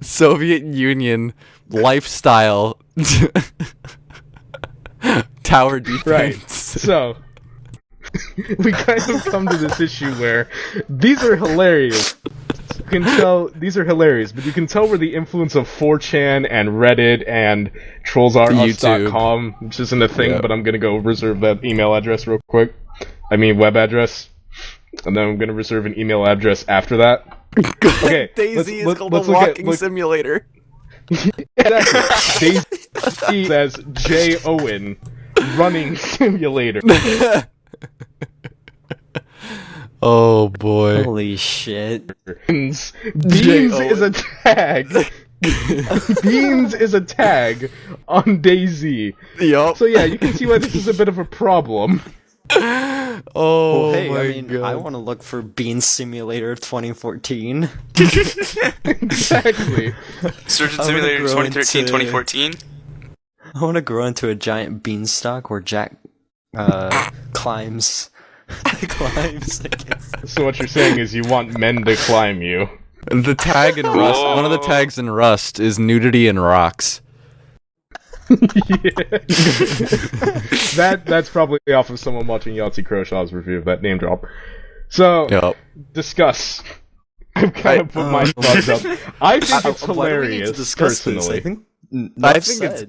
Soviet Union, lifestyle, tower defense. Right. So, we kind of come to this issue where these are hilarious. can tell these are hilarious, but you can tell where the influence of 4chan and Reddit and TrollsRUs.com, which isn't a thing, but I'm gonna go reserve that email address real quick. I mean web address, and then I'm gonna reserve an email address after that. Okay, Daisy is called a walking simulator. Exactly. Daisy says J. Owen running simulator. Oh boy. Holy shit. Beans is a tag. Beans is a tag on DayZ. Yup. So yeah, you can see why this is a bit of a problem. Oh Well, hey, my I mean, god. I want to look for Bean Simulator 2014. Exactly. Surgeon I'm gonna Simulator grow 2013, into- 2014. I want to grow into a giant beanstalk where Jack climbs. climbs, I guess. So what you're saying is you want men to climb you. The tag in Rust, one of the tags in Rust is nudity and rocks. That's probably off of someone watching Yahtzee Crowshaw's review of that name drop. So, Yep. discuss. I've kind of put my thoughts up. I think it's Why do we need to hilarious, discuss this? personally. I think I think it's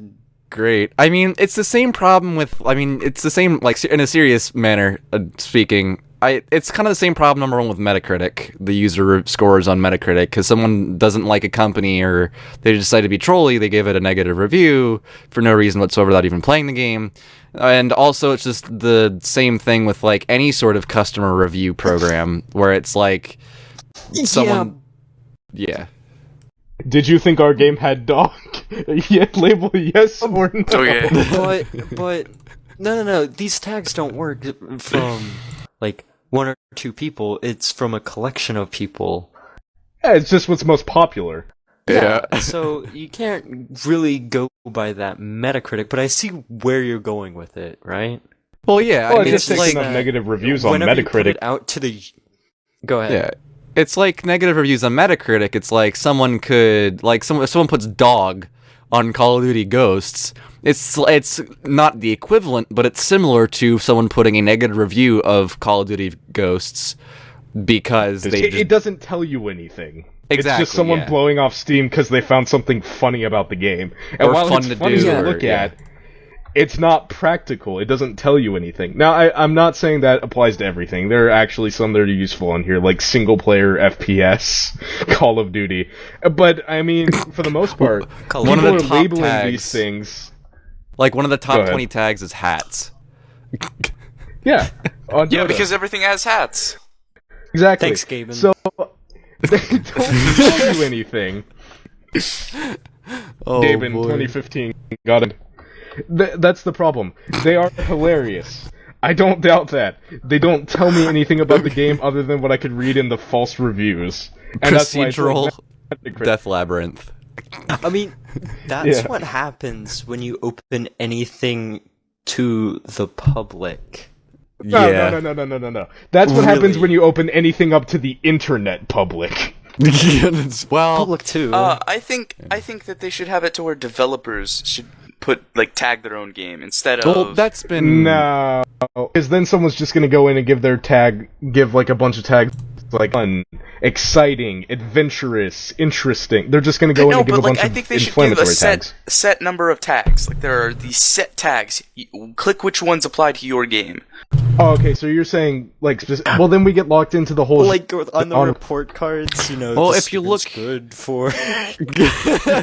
great. I mean, it's the same problem with. I mean, it's the same. Like in a serious manner, speaking. It's kind of the same problem, number one, with Metacritic, the user scores on Metacritic, because someone doesn't like a company or they decide to be trolly, they give it a negative review for no reason whatsoever without even playing the game. And also, it's just the same thing with like any sort of customer review program, where it's like someone, yeah. Did you think our game had dog? Label yes or no? Okay. But no. These tags don't work from like one or two people. It's from a collection of people. Yeah, it's just what's most popular. Yeah. So you can't really go by that Metacritic, but I see where you're going with it, right? Well, yeah. Well, I mean, it's just taking up negative reviews on Whenever you put Metacritic. it out to the... Go ahead. Yeah. It's like negative reviews on Metacritic. It's like someone could, like, if someone puts dog on Call of Duty Ghosts, it's not the equivalent, but it's similar to someone putting a negative review of Call of Duty Ghosts because It doesn't tell you anything. Exactly, It's just someone yeah. blowing off steam because they found something funny about the game. And Or while fun it's to funny do, to or- look yeah. at, it's not practical. It doesn't tell you anything. Now, I'm not saying that applies to everything. There are actually some that are useful on here, like single-player FPS, Call of Duty. But, I mean, for the most part, Call of One of people the are top labeling tags- these things. like one of the Go top ahead. 20 tags is hats. Yeah. On Yeah, Dota. because everything has hats. Exactly. Thanks, Gaben. So, they don't tell you anything. Oh, Gabe in boy. 2015 got it. That's the problem. They are hilarious. I don't doubt that. They don't tell me anything about the game other than what I could read in the false reviews. And that's why it's Procedural like Metacritic. Death Labyrinth. I mean, that's Yeah. what happens when you open anything to the public. No, Yeah. no. That's what happens Really? when you open anything up to the internet public. Well, Public too. I think that they should have it to where developers should tag their own game instead of. well, that's been No, because then someone's just gonna go in and give like a bunch of tags like fun, exciting, adventurous, interesting. They're just gonna go in No, and give but a bunch I of think they should give a inflammatory tags. set number of tags. Like there are these set tags. Click which ones apply to your game. Oh, okay. So you're saying like, well, then we get locked into the whole. like on the on- report cards, you know. Well, the if you student's look- good for,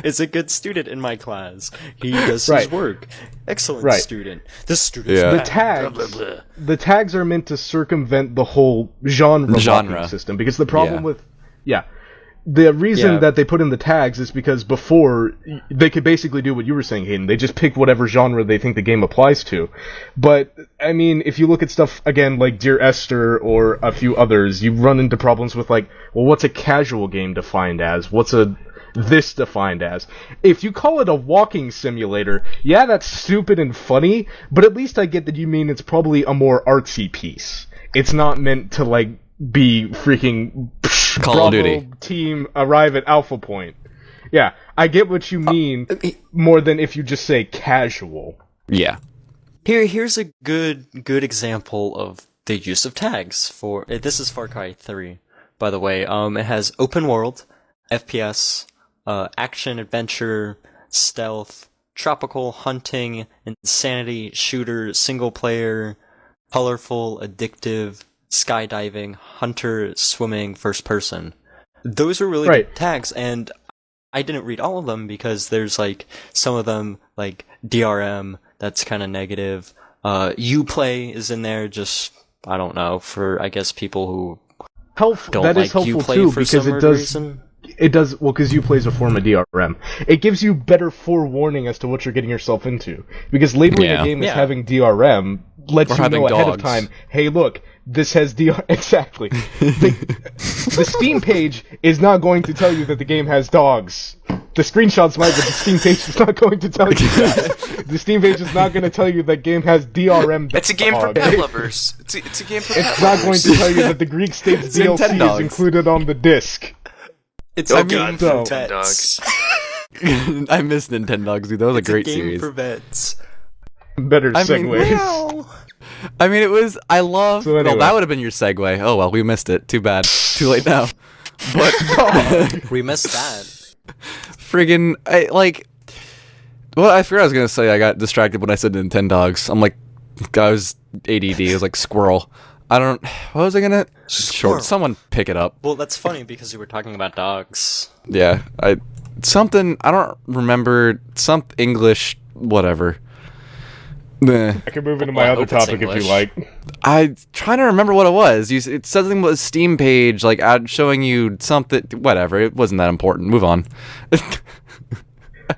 is a good student in my class. He does Right. his work. Excellent Right. student. This student's Yeah. the bad. tags. Blah, blah, blah. The tags are meant to circumvent the whole genre Genre. system because the problem Yeah. with the reason Yeah. that they put in the tags is because before they could basically do what you were saying, Hayden. They just pick whatever genre they think the game applies to. But I mean, if you look at stuff again like Dear Esther or a few others, you run into problems with like, well, what's a casual game defined as? What's this defined as? If you call it a walking simulator, yeah, that's stupid and funny, but at least I get that you mean it's probably a more artsy piece. It's not meant to like be freaking Call of Bravo Duty. team arrive at Alpha Point. Yeah, I get what you mean more than if you just say casual. yeah. Here's a good example of the use of tags for this is Far Cry 3, by the way. It has open world, FPS, action, adventure, stealth, tropical, hunting, insanity, shooter, single player, colorful, addictive, skydiving, hunter, swimming, first person. Those are really good tags, and I didn't read all of them because there's like some of them like DRM that's kind of negative. Uplay is in there, just I don't know, for I guess people who don't that like is helpful Uplay too, for because some it does. reason. It does, well, because Uplay is a form of DRM. It gives you better forewarning as to what you're getting yourself into. Because labeling a game as having DRM lets you know ahead of time, hey, look, this has DRM. Exactly. The Steam page is not going to tell you that the game has dogs. The screenshots might, but the Steam page is not going to tell you that. The Steam page is not going to tell you that game has DRM. It's a game for pet lovers. It's a game for pet lovers. It's not going to tell you that the Greek States DLC is included on the disc. It's a game for Nintendogs. vets. I miss Nintendogs, dude. That was a great game series. for vets. Better segues. I mean, it was. I love. So anyway. Well, that would have been your segue. Oh well, we missed it. Too bad. Too late now. But We missed that. friggin', Well, I forgot I was gonna say. I got distracted when I said Nintendogs. I'm like, I was ADD. It was like squirrel. I don't. What was I gonna? Squirrel. Short. Someone pick it up. Well, that's funny because you were talking about dogs. Yeah. I don't remember. Some English. Whatever. Nah. I can move into my other topic if you like. I'm trying to remember what it was. It said something about a Steam page, like showing you something. Whatever. It wasn't that important. Move on.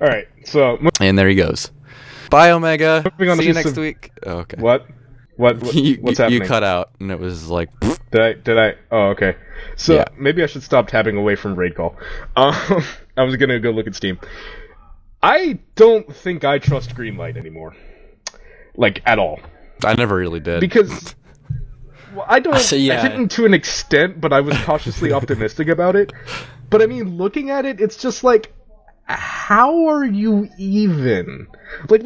All right. So. And there he goes. Bye, Omega. Moving on See to you next some- week. Oh, okay. What? What's happening? You cut out, and it was like. Did I? Oh, okay. So Yeah. maybe I should stop tapping away from Raid Call. I was gonna go look at Steam. I don't think I trust Greenlight anymore, like at all. I never really did. Because well, I don't. Yeah. I didn't to an extent, but I was cautiously optimistic about it. But I mean, looking at it, it's just like, how are you even? Like,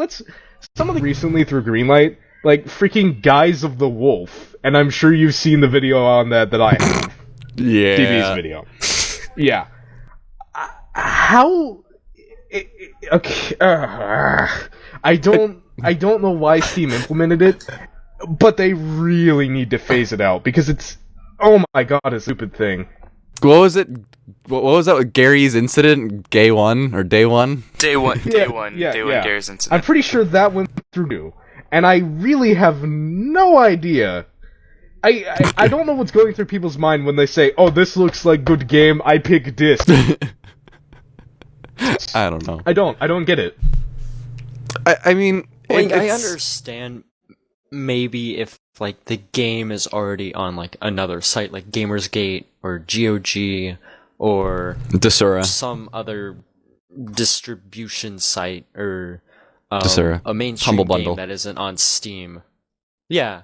some of the recently through Greenlight. Like, freaking Guise of the Wolf. And I'm sure you've seen the video on that I have. Yeah. DB's video. Yeah. How... Okay. I don't know why Steam implemented it, but they really need to phase it out, because it's... Oh my god, a stupid thing. What was it? What was that with Gary's incident? Day one? Day one, Gary's incident. I'm pretty sure that went through too. And I really have no idea. I don't know what's going through people's mind when they say, "Oh, this looks like good game. I pick disc." I don't know. I don't get it. I mean, Like, I understand maybe if like the game is already on like another site like Gamersgate or GOG or Desura. some other distribution site or Desura. a mainstream Humble game Bundle. that isn't on Steam. Yeah,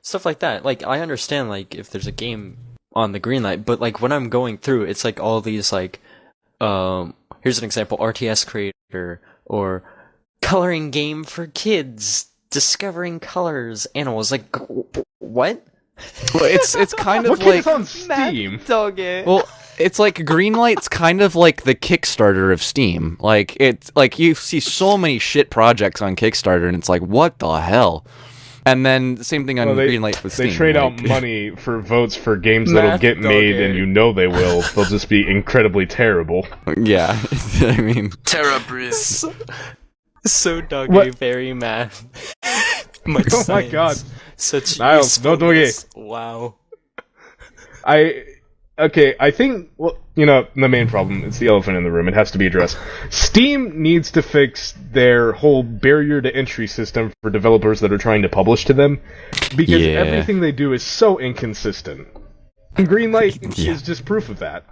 stuff like that. Like, I understand like if there's a game on the Greenlight, but like when I'm going through, it's like all these like, here's an example: RTS Creator or coloring game for kids, discovering colors, animals. Like, what? Well, it's kind What of game's like on Steam? well, it's like Greenlight's kind of like the Kickstarter of Steam. Like it's like you see so many shit projects on Kickstarter, and it's like, what the hell? And then the same thing on Greenlight with Steam. They trade like, out money for votes for games that'll get made, and you know they will. They'll just be incredibly terrible. Yeah, I mean, Terra Breeze. So Doggy, What? very mad. Much Oh my science, god. Such Niles, no Doggy. usefulness. Wow. I think, well, you know, the main problem, it's the elephant in the room, it has to be addressed. Steam needs to fix their whole barrier to entry system for developers that are trying to publish to them, because Yeah. everything they do is so inconsistent. And Greenlight Yeah. is just proof of that.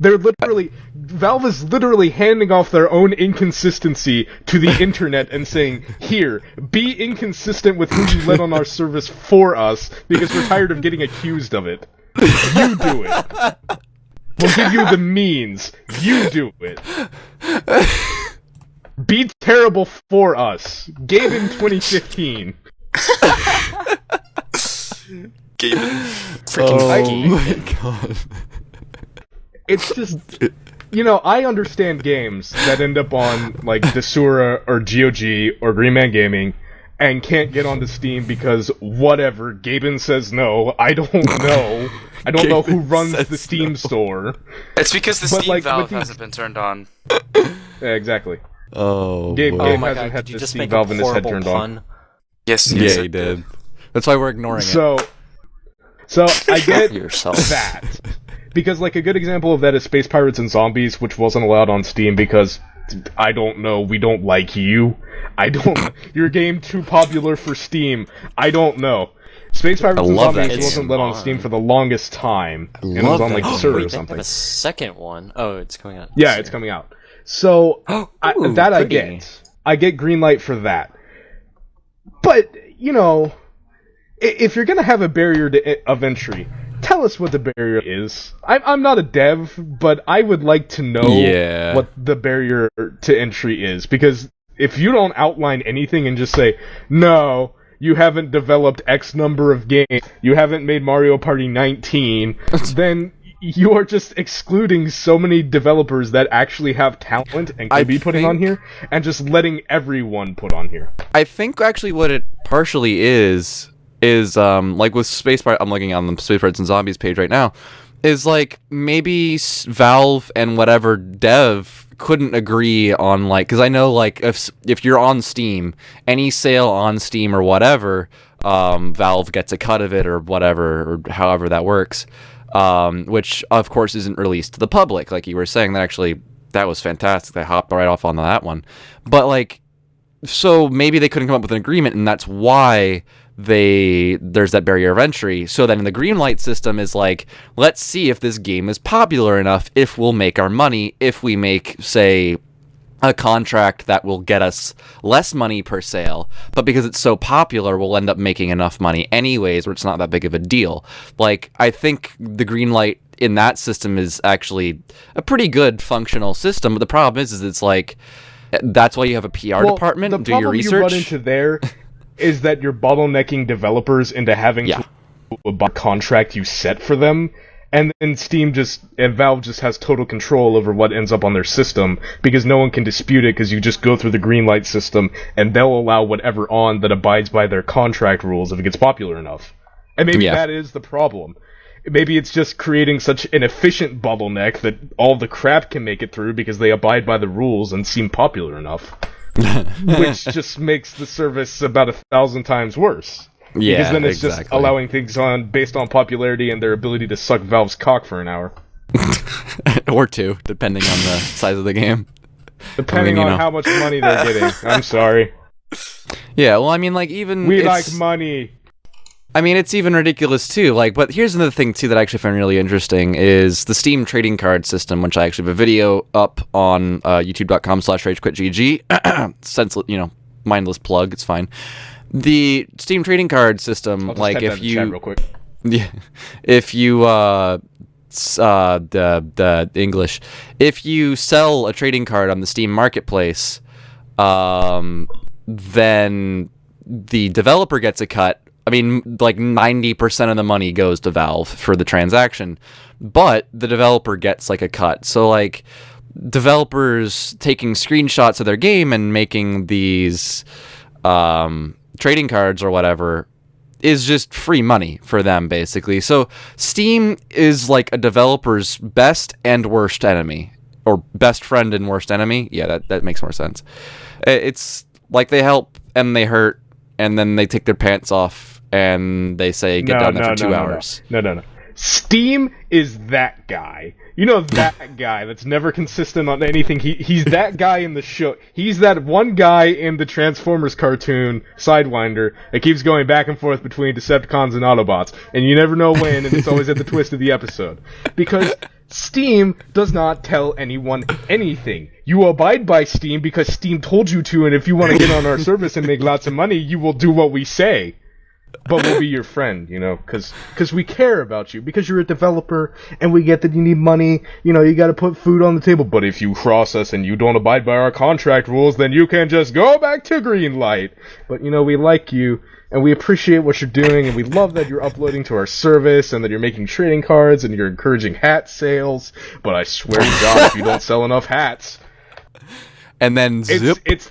Valve is literally handing off their own inconsistency to the internet and saying, here, be inconsistent with who you let on our service for us, because we're tired of getting accused of it. You do it. We'll give you the means. You do it. Be terrible for us. Game in 2015. Freaking my god. It's just, I understand games that end up on, like, Desura or GOG or Green Man Gaming and can't get onto Steam because whatever, Gaben says no, I don't know. I don't know who runs the Steam store. It's because the But, Steam like, valve with these- hasn't been turned on. Yeah, exactly. Oh, Gabe boy. Oh my hasn't god, had did you the just Steam make valve a in his head horrible turned pun? on. Yes, Yeah, yes, he did. That's why we're ignoring it. So I get Yourself. that. Because, like, a good example of that is Space Pirates and Zombies, which wasn't allowed on Steam because, I don't know, we don't like you. Your game too popular for Steam. I don't know. Space Pirates and love that Zombies game. wasn't let on Steam for the longest time. And it was love on, like, that Desura game. or Wait, they something. have a second one. Oh, it's coming out. Yeah, it's coming out. So, Ooh, I pretty. get. I get green light for that. But, if you're gonna have a barrier of entry, tell us what the barrier is. I'm not a dev, but I would like to know what the barrier to entry is. Because if you don't outline anything and just say, no, you haven't developed X number of games, you haven't made Mario Party 19, then you are just excluding so many developers that actually have talent and could be putting on here, and just letting everyone put on here. I think actually what it partially is like with Space Pirates, I'm looking on the Space Pirates and Zombies page right now, is like maybe Valve and whatever dev couldn't agree on, like, because I know, like, if you're on Steam, any sale on Steam or whatever, Valve gets a cut of it or whatever, or however that works, which of course isn't released to the public, like you were saying. That was fantastic. They hopped right off on that one, but like, so maybe they couldn't come up with an agreement, and that's why there's that barrier of entry. So then in the green light system is like, let's see if this game is popular enough, if we'll make our money, if we make, say, a contract that will get us less money per sale, but because it's so popular, we'll end up making enough money anyways, where it's not that big of a deal. Like, I think the green light in that system is actually a pretty good functional system, but the problem is it's like, that's why you have a PR department and do your research. The problem you run into there is that you're bottlenecking developers into having to buy a contract you set for them, and then Valve just has total control over what ends up on their system, because no one can dispute it, because you just go through the green light system, and they'll allow whatever on that abides by their contract rules if it gets popular enough. And maybe that is the problem. Maybe it's just creating such an efficient bottleneck that all the crap can make it through because they abide by the rules and seem popular enough. Which just makes the service about 1,000 times worse. Yeah, because then it's just allowing things on based on popularity and their ability to suck Valve's cock for an hour. Or two, depending on the size of the game. Depending on how much money they're getting. I'm sorry. Yeah, well, I mean, like, even... We like money. I mean, it's even ridiculous, too. Like, but here's another thing, too, that I actually find really interesting, is the Steam trading card system, which I actually have a video up on youtube.com/RageQuitGG. Senseless, mindless plug, it's fine. The Steam trading card system, like, if you... Chat real quick. Yeah, if you, the English, if you sell a trading card on the Steam marketplace, then the developer gets a cut. I mean, like 90% of the money goes to Valve for the transaction, but the developer gets like a cut. So like developers taking screenshots of their game and making these trading cards or whatever is just free money for them, basically. So Steam is like a developer's best and worst enemy, or best friend and worst enemy. Yeah, that makes more sense. It's like they help and they hurt, and then they take their pants off and they say, get down there for 2 hours. No. Steam is that guy. You know that guy that's never consistent on anything. He's that guy in the show. He's that one guy in the Transformers cartoon, Sidewinder, that keeps going back and forth between Decepticons and Autobots, and you never know when, and it's always at the twist of the episode. Because Steam does not tell anyone anything. You abide by Steam because Steam told you to, and if you want to get on our service and make lots of money, you will do what we say. But we'll be your friend, because we care about you, because you're a developer, and we get that you need money, you gotta put food on the table. But if you cross us and you don't abide by our contract rules, then you can just go back to green light. But, we like you, and we appreciate what you're doing, and we love that you're uploading to our service, and that you're making trading cards, and you're encouraging hat sales, but I swear to God, if you don't sell enough hats... And then zip. It's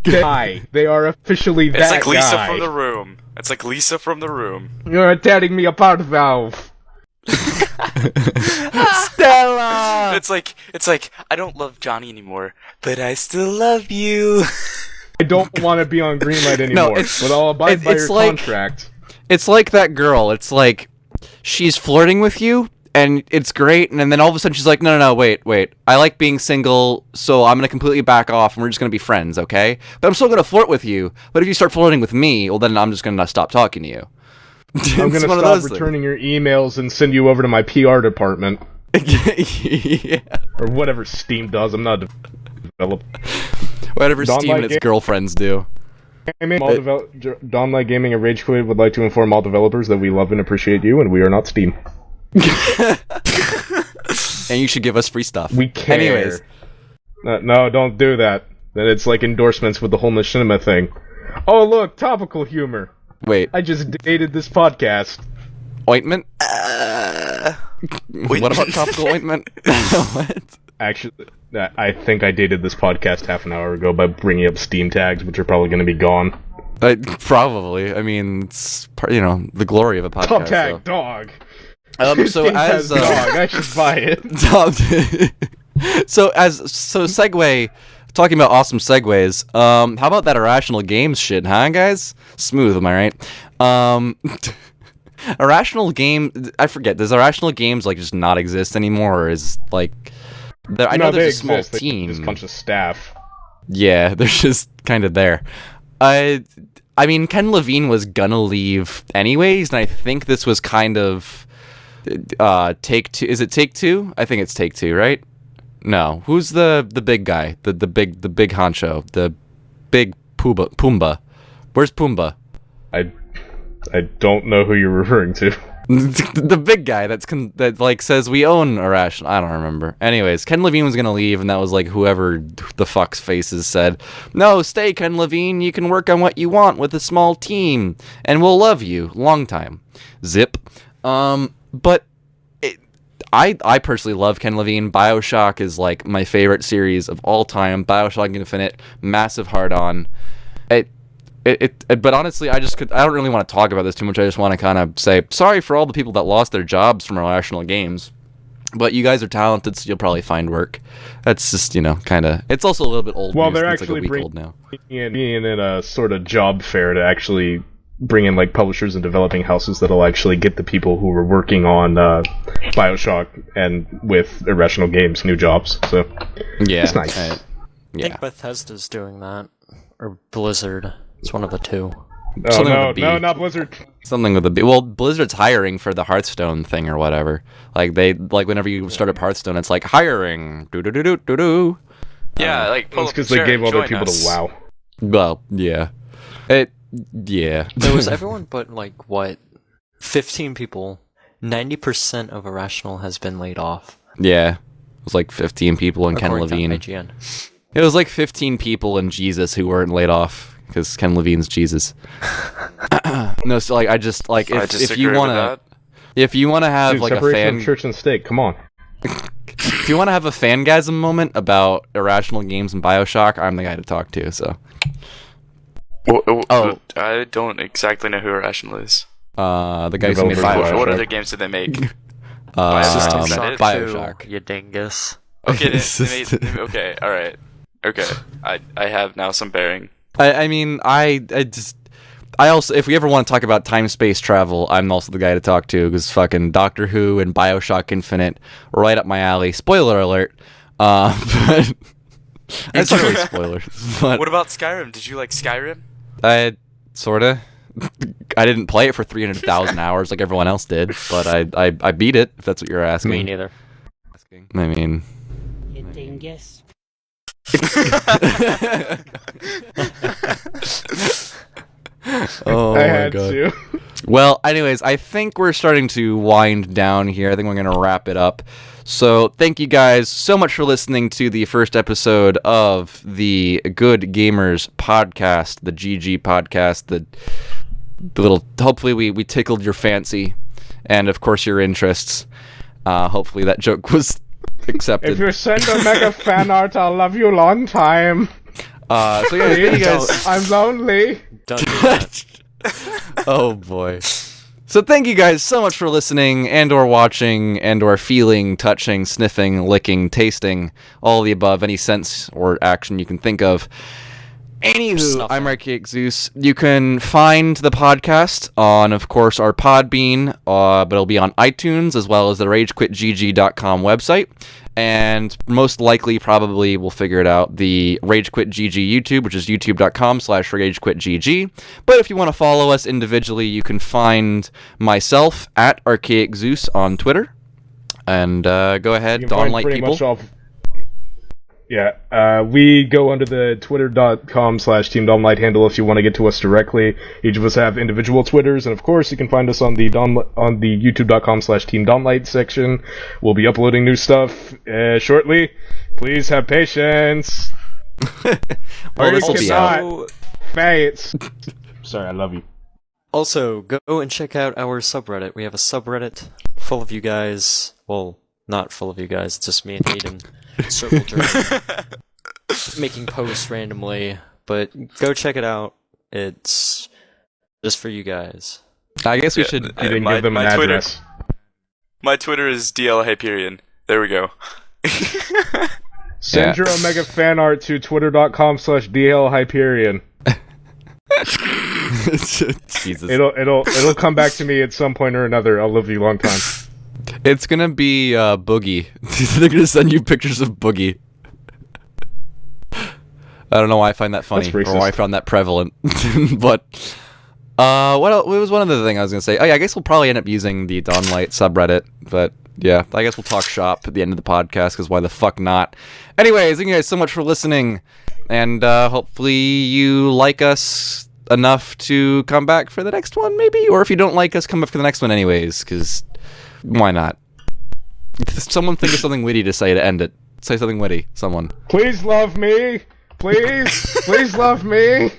guy. They are officially that guy. It's like Lisa from the room. It's like Lisa from the room. You're tearing me apart, Valve. Stella! It's like I don't love Johnny anymore, but I still love you. I don't want to be on Greenlight anymore, but I'll abide by your contract. It's like that girl. It's like she's flirting with you, and it's great, and then all of a sudden she's like, no, wait. I like being single, so I'm going to completely back off, and we're just going to be friends, okay? But I'm still going to flirt with you, but if you start flirting with me, well, then I'm just going to stop talking to you. I'm going to stop returning your emails and send you over to my PR department. Yeah. Or whatever Steam does, I'm not a developer. Whatever Steam and its girlfriends do. Dawnlight Gaming and RageQuit would like to inform all developers that we love and appreciate you, and we are not Steam. And you should give us free stuff. We care. Anyways. No, don't do that. Then it's like endorsements with the whole machinima thing. Oh, look, topical humor. Wait. I just dated this podcast. Ointment? What about topical ointment? What? Actually, I think I dated this podcast half an hour ago by bringing up Steam tags, which are probably going to be gone. Probably. I mean, it's the glory of a podcast. Top tag, dog. So as dog, I should buy it. So segue. Talking about awesome segues. How about that Irrational Games shit, huh, guys? Smooth, am I right? Irrational Game. I forget. Does Irrational Games just not exist anymore, or is I know there's a small team. There's a bunch of staff. Yeah, they're just kind of there. I mean, Ken Levine was gonna leave anyways, and I think this was kind of Take-Two. Is it Take-Two? I think it's Take-Two, right? No. Who's the big guy? The big honcho. The big Pumbaa. Where's Pumbaa? I don't know who you're referring to. The big guy that says we own Irrational. I don't remember. Anyways, Ken Levine was gonna leave, and that was whoever the fuck's faces said, "No, stay, Ken Levine. You can work on what you want with a small team, and we'll love you long time." Zip. But I personally love Ken Levine. BioShock is my favorite series of all time. BioShock Infinite, massive hard on. But honestly, I don't really want to talk about this too much. I just want to kind of say sorry for all the people that lost their jobs from Irrational Games. But you guys are talented, so you'll probably find work. That's just kind of. It's also a little bit old. Well, news. they're It's actually a week old now. Being in a sort of job fair to actually bring in publishers and developing houses that'll actually get the people who were working on BioShock and with Irrational Games new jobs. So yeah, it's nice. I think Bethesda's doing that, or Blizzard. It's one of the two. Oh, no, not Blizzard. Something with a B. Well, Blizzard's hiring for the Hearthstone thing or whatever. Whenever you start up Hearthstone, it's hiring. Do. Yeah, it's because they gave all their people to WoW. Well, yeah. Yeah. There was everyone but 15 people. 90% of Irrational has been laid off. Yeah. It was 15 people and Ken Levine. IGN. It was 15 people and Jesus who weren't laid off. Because Ken Levine's Jesus. No, so I just if you want to have Dude, a fan of church and state, come on. If you want to have a fangasm moment about Irrational Games and BioShock, I'm the guy to talk to. So. I don't exactly know who Irrational is. The guys who made BioShock. What other games did they make? BioShock. You dingus. Okay, okay, all right. Okay, I have now some bearing. I also, if we ever want to talk about time-space travel, I'm also the guy to talk to, because fucking Doctor Who and BioShock Infinite, right up my alley. Spoiler alert. But that's not really spoilers. But what about Skyrim? Did you like Skyrim? Sorta. I didn't play it for 300,000 hours like everyone else did, but I beat it, if that's what you're asking. Me neither. I mean... You dingus. Oh I my had god. to. Well, anyways, I think we're starting to wind down here. I think we're going to wrap it up. So, thank you guys so much for listening to the first episode of the Good Gamers Podcast, the GG Podcast. The little, hopefully we tickled your fancy and, of course, your interests. Hopefully that joke was accepted. If you send a mega fan art, I'll love you long time. So yeah, thank you guys. I'm lonely. Don't do that. Oh boy. So thank you guys so much for listening and or watching and or feeling, touching, sniffing, licking, tasting, all the above, any sense or action you can think of. Anywho, Snuffing. I'm Archaic Zeus. You can find the podcast on, of course, our Podbean, but it'll be on iTunes as well as the RageQuitGG.com website. And most likely, probably, we'll figure it out, the RageQuitGG YouTube, which is youtube.com/RageQuitGG. But if you want to follow us individually, you can find myself at Archaic Zeus on Twitter. And go ahead, You can find Dawnlight pretty people. much all- Yeah, we go under the twitter.com/Team Dawnlight handle if you want to get to us directly. Each of us have individual Twitters, and of course you can find us on the youtube.com/Team Dawnlight section. We'll be uploading new stuff shortly. Please have patience. Well, Or this you will be cannot. out. Fates. Sorry, I love you. Also, go and check out our subreddit. We have a subreddit full of you guys. Well, not full of you guys. It's just me and Hayden circle jerking, making posts randomly. But go check it out. It's just for you guys. I guess we should... You didn't give them an Twitter, address. my Twitter is DL Hyperion. There we go. Send your Omega fan art to twitter.com/DL Hyperion. Jesus. It'll come back to me at some point or another. I'll love you long time. It's gonna be Boogie. They're gonna send you pictures of Boogie. I don't know why I find that funny That's or why I racist. found that prevalent, but what else, what was one other thing I was gonna say? Oh yeah, I guess we'll probably end up using the Dawnlight subreddit, but yeah, I guess we'll talk shop at the end of the podcast because why the fuck not? Anyways, thank you guys so much for listening, and hopefully you like us enough to come back for the next one, maybe, or if you don't like us, come back for the next one anyways, because why not? Someone think of something witty to say to end it. Say something witty. Someone. Please love me. Please love me.